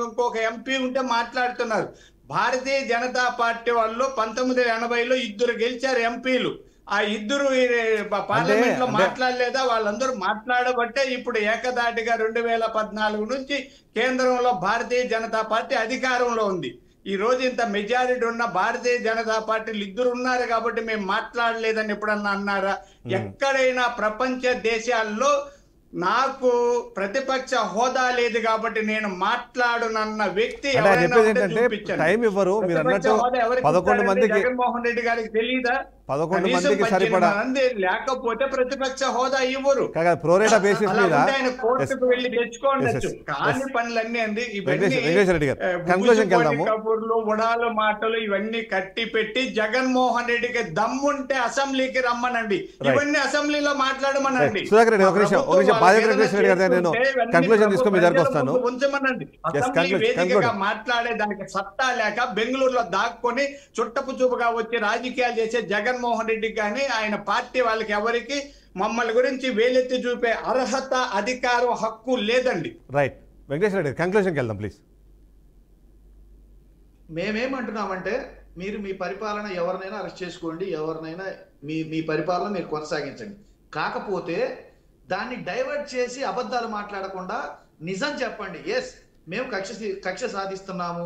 ఇంకొక ఎంపీ ఉంటే మాట్లాడుతున్నారు. భారతీయ జనతా పార్టీ వాళ్ళు 1980లో ఇద్దరు గెలిచారు ఎంపీలు. ఆ ఇద్దరు పార్లమెంట్ లో మాట్లాడలేదా? వాళ్ళందరూ మాట్లాడబట్టే ఇప్పుడు ఏకదాటిగా 2014 నుంచి కేంద్రంలో భారతీయ జనతా పార్టీ అధికారంలో ఉంది. ఈ రోజు ఇంత మెజారిటీ ఉన్న భారతీయ జనతా పార్టీలు ఇద్దరు ఉన్నారు కాబట్టి మేము మాట్లాడలేదని ఎప్పుడన్నా అన్నారా? ఎక్కడైనా ప్రపంచ దేశాల్లో నాకు ప్రతిపక్ష హోదా లేదు కాబట్టి నేను మాట్లాడునన్న వ్యక్తి టైం ఇవ్వరు. మీరు అన్నట్టు 11 మందికి జగన్మోహన్ రెడ్డి గారికి తెలియదా? 11 మందికి సరిపడా లేకపోతే ప్రతిపక్ష హోదా ఇవ్వరు. ప్రోరేటా బేసిస్ మీద ఆయన కోర్టుకు వెళ్ళి తెచ్చుకోవచ్చు. కాని పనులన్నీ అండి కబుర్లు ఉడాలు మాటలు ఇవన్నీ కట్టి పెట్టి జగన్మోహన్ రెడ్డికి దమ్ముంటే అసెంబ్లీకి రమ్మనండి, ఇవన్నీ అసెంబ్లీలో మాట్లాడమనండి. సుధాకర్ రెడ్డి ఒక నిమిషం నేను కంక్లూజన్ తీసుకొని మీ దగ్గరకు వస్తాను. ఉంచమనండి. అసెంబ్లీ వేదికగా మాట్లాడే దానికి సత్తా లేక బెంగళూరులో దాక్కొని చుట్టపు చూపుగా వచ్చి రాజకీయాలు చేసే జగన్మోహన్ రెడ్డి కానీ ఆయన పార్టీ వాళ్ళకి ఎవరికి మమ్మల్ని గురించి వేలెత్తి చూపే అర్హత, అధికారం, హక్కు లేదండి. రైట్. వెంకటేశ్వర రెడ్డి కంక్లూజన్కి వెళ్దాం ప్లీజ్. మేమేమంటున్నామంటే మీరు మీ పరిపాలన ఎవరినైనా అరెస్ట్ చేసుకోండి, ఎవరినైనా మీ పరిపాలన మీరు కొనసాగించండి. కాకపోతే దాన్ని డైవర్ట్ చేసి అబద్ధాలు మాట్లాడకుండా నిజం చెప్పండి. ఎస్ మేము కక్ష సాధిస్తున్నాము,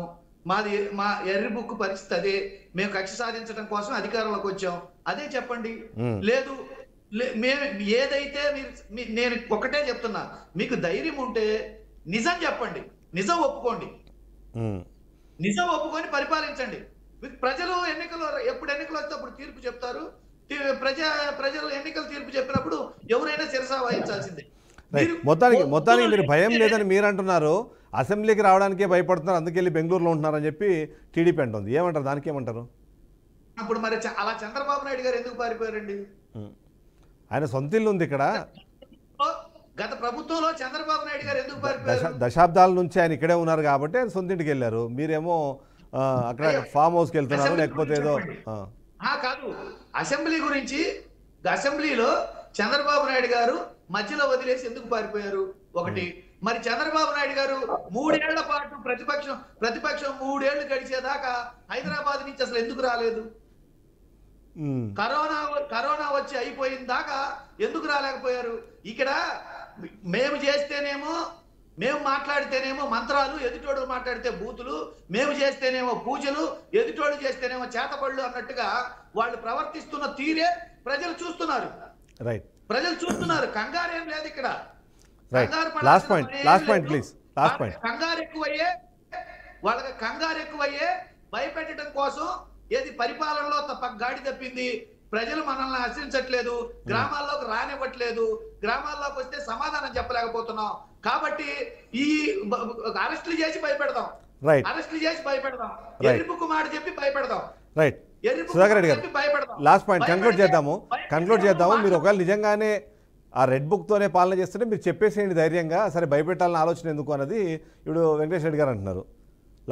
మా ఎర్రి బుక్ పరిస్థితి అదే, మేము కక్ష సాధించడం కోసం అధికారంలోకి వచ్చాం, అదే చెప్పండి. లేదు మేము ఏదైతే నేను ఒకటే చెప్తున్నా, మీకు ధైర్యం ఉంటే నిజం చెప్పండి, నిజం ఒప్పుకోండి, నిజం ఒప్పుకొని పరిపాలించండి. ప్రజలు ఎప్పుడు ఎన్నికలు వస్తే అప్పుడు తీర్పు చెప్తారు. ప్రజలు ఎన్నికలు తీర్పు చెప్పినప్పుడు ఎవరైనా శిరస వహించాల్సిందే. మొత్తానికి మీరు భయం లేదని మీరు అంటున్నారు, అసెంబ్లీకి రావడానికే భయపడుతున్నారు, అందుకెళ్ళి బెంగళూరులో ఉంటున్నారని చెప్పి టీడీపీ అంటుంది. ఏమంటారు దానికి? ఏమంటారు? అప్పుడు మరి అలా చంద్రబాబు నాయుడు గారు ఎందుకు పారిపోయారండి? ఆయన సొంత ఇల్లు ఉంది ఇక్కడ. గత ప్రభుత్వంలో చంద్రబాబు నాయుడు గారు ఎందుకు పారిపోయారు? దశాబ్దాల నుంచి ఆయన ఇక్కడే ఉన్నారు కాబట్టి ఆయన సొంత ఇంటికి వెళ్ళారు. మీరేమో అక్కడ ఫామ్ హౌస్కి వెళ్తున్నారు, లేకపోతే ఏదో కాదు. అసెంబ్లీ గురించి, అసెంబ్లీలో చంద్రబాబు నాయుడు గారు మధ్యలో వదిలేసి ఎందుకు పారిపోయారు? ఒకటి. మరి చంద్రబాబు నాయుడు గారు 3 ఏళ్ల పాటు ప్రతిపక్షం 3 ఏళ్లు గడిచేదాకా హైదరాబాద్ నుంచి అసలు ఎందుకు రాలేదు? కరోనా వచ్చి అయిపోయిన దాకా ఎందుకు రాలేకపోయారు? ఇక్కడ మేము చేస్తేనేమో మేము మాట్లాడితేనేమో మంత్రాలు, ఎదుటోడు మాట్లాడితే బూతులు, మేము చేస్తేనేమో పూజలు, ఎదుటోడు చేస్తేనేమో చేతపళ్ళు అన్నట్టుగా వాళ్ళు ప్రవర్తిస్తున్న తీరే ప్రజలు చూస్తున్నారు. రైట్ ప్రజలు చూస్తున్నారు. కంగారు ఏం లేదు ఇక్కడ. రైట్ కంగారు లాస్ట్ పడాల్సిన పాయింట్ పని ఏం లాస్ట్ పాయింట్ లేదు. Please last point. వాళ్ళకి కంగారు ఎక్కువయ్యే భయపెట్టడం కోసం ఏది పరిపాలనలో గాడి తప్పింది. ప్రజలు మనల్ని హర్షించట్లేదు, గ్రామాల్లోకి రానివ్వట్లేదు, గ్రామాల్లోకి వస్తే సమాధానం చెప్పలేకపోతున్నాం. కాబట్టి ఈ అరెస్టులు చేసి భయపెడదాం, రైట్ అరెస్టులు చేసి భయపెడదాం, Right. ఎరుపుకు మాట చెప్పి భయపెడదాం, రైట్ ఎరుపుకు సుధాకర్ మాట రెడ్డి గారు చెప్పి భయపెడదాం. లాస్ట్ పాయింట్ కంక్లూడ్ భయపెడితే- చేద్దాము కంక్లూడ్ చేద్దాము. మీరు ఒకవేళ నిజంగానే ఆ రెడ్ బుక్తోనే పాలన చేస్తుంటే మీరు చెప్పేసేయండి ధైర్యంగా, సరే భయపెట్టాలని ఆలోచన ఎందుకు అన్నది ఇప్పుడు వెంకటేష్ రెడ్డి గారు అంటున్నారు.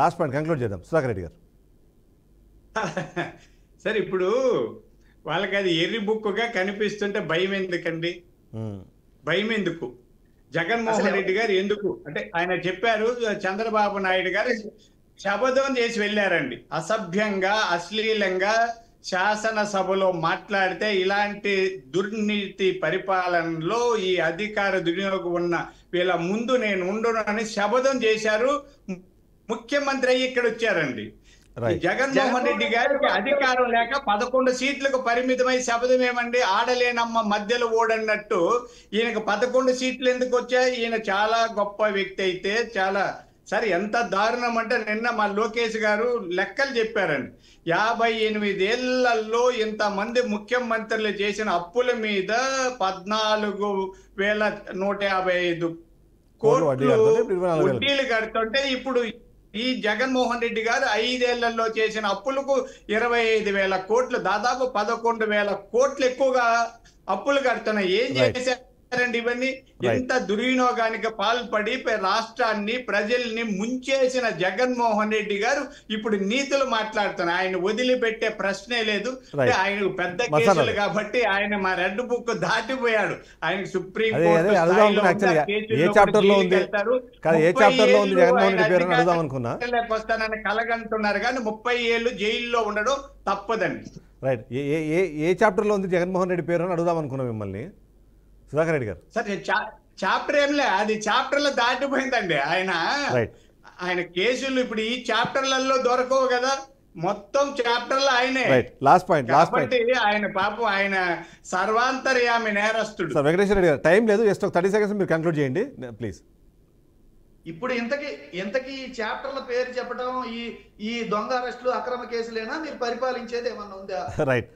లాస్ట్ పాయింట్ కంక్లూడ్ చేద్దాం సుధాకర్ రెడ్డి గారు. సరే, ఇప్పుడు వాళ్ళకి అది ఎర్రి బుక్కుగా కనిపిస్తుంటే భయం ఎందుకండి? భయం ఎందుకు? జగన్మోహన్ రెడ్డి గారు ఎందుకు అంటే ఆయన చెప్పారు, చంద్రబాబు నాయుడు గారు శపథం చేసి వెళ్ళారండి. అసభ్యంగా అశ్లీలంగా శాసనసభలో మాట్లాడితే ఇలాంటి దుర్నీతి పరిపాలనలో ఈ అధికార దుర్వినియోగం ఉన్న వీళ్ళ ముందు నేను ఉండను అని శపథం చేశారు. ముఖ్యమంత్రి అయ్యి ఇక్కడ వచ్చారండి. జగన్మోహన్ రెడ్డి గారికి అధికారం లేక 11 సీట్లకు పరిమితమై శపథం ఏమండి, ఆడలేనమ్మ మధ్యలో ఓడన్నట్టు ఈయనకు 11 సీట్లు ఎందుకు వచ్చాయి? ఈయన చాలా గొప్ప వ్యక్తి అయితే చాలా సరే ఎంత దారుణం అంటే నిన్న మా లోకేష్ గారు లెక్కలు చెప్పారండి. 58 ఏళ్లలో ఇంతమంది ముఖ్యమంత్రులు చేసిన అప్పుల మీద 14,155 కోట్లు వడ్డీలు కడుతుంటే ఇప్పుడు ఈ జగన్మోహన్ రెడ్డి గారు 5 ఏళ్లలో చేసిన అప్పులకు 25,000 కోట్లు, దాదాపు 11,000 కోట్లు ఎక్కువగా అప్పులు కడుతున్నాయి. ఏం చేశారండి ఇవన్నీ? ఎంత దుర్వినియోగానికి పాల్పడి రాష్ట్రాన్ని ప్రజల్ని ముంచేసిన జగన్మోహన్ రెడ్డి గారు ఇప్పుడు నీతులు మాట్లాడుతున్నారు. ఆయన వదిలిపెట్టే ప్రశ్నే లేదు. ఆయన పెద్ద కేసులు కాబట్టి ఆయన మా రెడ్ బుక్ దాటిపోయాడు. ఆయన సుప్రీం కోర్టు వస్తానని కలగంటున్నారు కానీ 30 ఏళ్ళు జైల్లో ఉండడం తప్పదండి. రైట్. ఏ చాప్టర్ లో ఉంది జగన్మోహన్ రెడ్డి పేరు అని అడుగుదాం అనుకున్నాం మిమ్మల్ని సుధాకర్ రెడ్డి గారు. సరే, చాప్టర్ ఏంలే, అది చాప్టర్లో దాటిపోయిందండి. ఆయన కేసులు ఇప్పుడు ఈ చాప్టర్లలో దొరకవు కదా, మొత్తం చాప్టర్లో ఆయనే. లాస్ట్ పాయింట్ ఆయన పాపం ఆయన సర్వాంతర్యామి నేరస్తుడు. సార్ వెంకటేశ్వర రెడ్డి గారు టైం లేదు, జస్ట్ ఒక 30 సెకండ్స్ మీరు కంక్లూడ్ చేయండి ప్లీజ్. ఇప్పుడు ఇంతకీ చాప్టర్ల పేరు చెప్పడం ఈ దొంగ అరెస్టులు అక్రమ కేసులేనా? మీరు పరిపాలించేది ఏమన్నా ఉందా? రైట్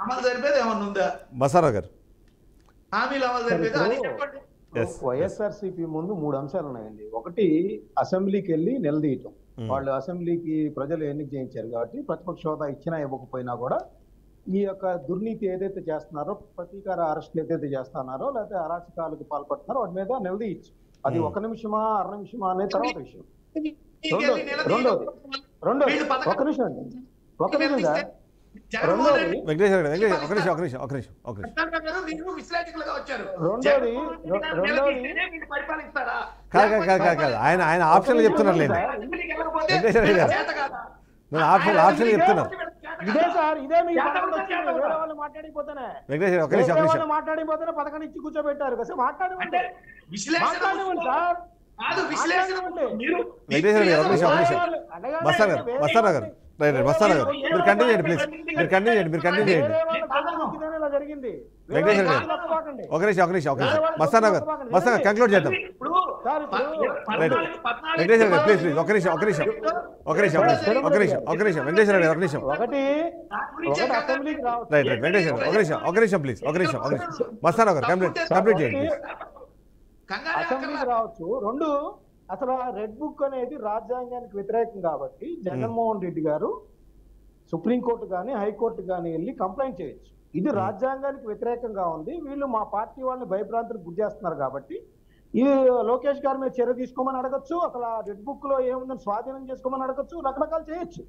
అమలు జరిపేది ఏమన్నా ఉందా? బసారావు గారు హామీలు అమలు జరిపేది అది చెప్పండి. వైఎస్ఆర్సీపీ ముందు 3 అంశాలు ఉన్నాయండి. ఒకటి అసెంబ్లీకి వెళ్ళి నిలదీయటం. వాళ్ళు అసెంబ్లీకి ప్రజలు ఎన్నిక చేయించారు కాబట్టి ప్రతిపక్ష హోదా ఇచ్చినా ఇవ్వకపోయినా కూడా ఈ యొక్క దుర్నీతి ఏదైతే చేస్తున్నారో, ప్రతీకార అరెస్టులు ఏదైతే చేస్తున్నారో, లేకపోతే అరాచకాలకు పాల్పడుతున్నారో వాటి మీద నిలదీయచ్చు. అది 1 నిమిషమా 6 నిమిషమా అనే తర్వాత విషయం. రెండోది ఒక నిమిషం ఆయన ఆప్షన్లు చెప్తున్నారు. ఆప్షన్ చెప్తున్నారు. ఇదే సార్, ఇదే మాట్లాడిపోతేనే పథకం ఇచ్చి కూర్చోబెట్టారు కదా, మాట్లాడమంటే సార్. మీరు కంటిన్యూ చేయండి ప్లీజ్. మీరు కంటిన్యూ చేయండి వెంకటేశ్వర గారు. ఒక నిమిషం మస్తాన్ గారు కంక్లూడ్ చేద్దాం. వెంకటేశ్వర గారు ప్లీజ్ ఒక నిమిషం వెంకటేశ్వర గారు ఒక నిమిషం. రైట్ వెంకటేశ్వర ఒక నిమిషం ప్లీజ్. మస్తాన్ గారు కంప్లీట్ చేయండి. అసెంబ్లీకి రావచ్చు. 2, అసలు రెడ్ బుక్ అనేది రాజ్యాంగానికి వ్యతిరేకం కాబట్టి జగన్మోహన్ రెడ్డి గారు సుప్రీంకోర్టు కానీ హైకోర్టు కానీ వెళ్ళి కంప్లైంట్ చేయొచ్చు. ఇది రాజ్యాంగానికి వ్యతిరేకంగా ఉంది, వీళ్ళు మా పార్టీ వాళ్ళని భయభ్రాంతులకు గురి చేస్తున్నారు కాబట్టి ఈ లోకేష్ గారి మీద చర్య తీసుకోమని అడగచ్చు, అసలు ఆ రెడ్ బుక్ లో ఏముందని స్వాధీనం చేసుకోమని అడగచ్చు, రకరకాలు చేయొచ్చు.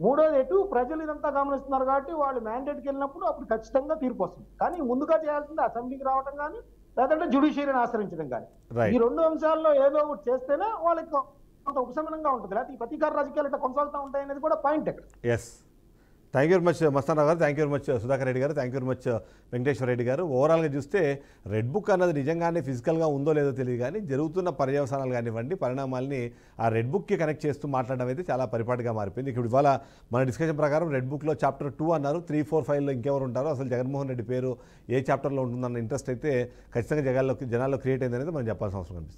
మూడోది ఎటు ప్రజలు ఇదంతా గమనిస్తున్నారు కాబట్టి వాళ్ళు మ్యాండేట్కి వెళ్ళినప్పుడు అప్పుడు ఖచ్చితంగా తీర్పు వస్తుంది. కానీ ముందుగా చేయాల్సింది అసెంబ్లీకి రావడం కానీ లేదంటే జ్యుడిషియరీని ఆశ్రయించడం కానీ. ఈ 2 అంశాల్లో ఏదో ఒకటి చేస్తేనే వాళ్ళకి కొంత ఉపశమనంగా ఉంటుంది. లేకపోతే ఈ ప్రతీకార రాజకీయాలు ఇట్లా కొనసాగుతూ ఉంటాయి అనేది కూడా point. Thank you very much Mastanarao garu, thank you very much Sudhakar Reddy garu, thank you very much Venkateswara Reddy garu. ఓవరాల్గా చూస్తే రెడ్ బుక్ అన్నది నిజంగానే ఫిజికల్గా ఉందో లేదో తెలియదు, కానీ జరుగుతున్న పర్యవసానాలు కానివ్వండి, పరిణామాల్ని ఆ రెడ్ బుక్కి కనెక్ట్ చేస్తూ మాట్లాడడం అయితే చాలా పరిపాటిగా మారిపోయింది. ఇప్పుడు ఇవాళ మన డిస్కషన్ ప్రకారం రెడ్ బుక్లో చాప్టర్ 2 అన్నారు, 3, 4, 5లో ఇంకెవరు ఉంటారో, అసలు జగన్మోహన్ రెడ్డి పేరు ఏ చాప్టర్లో ఉంటుందన్న ఇంట్రెస్ట్ అయితే ఖచ్చితంగా జనాల్లో క్రియేట్ అయింది అనేది మనం చెప్పాల్సిన అవసరం కనిపిస్తుంది.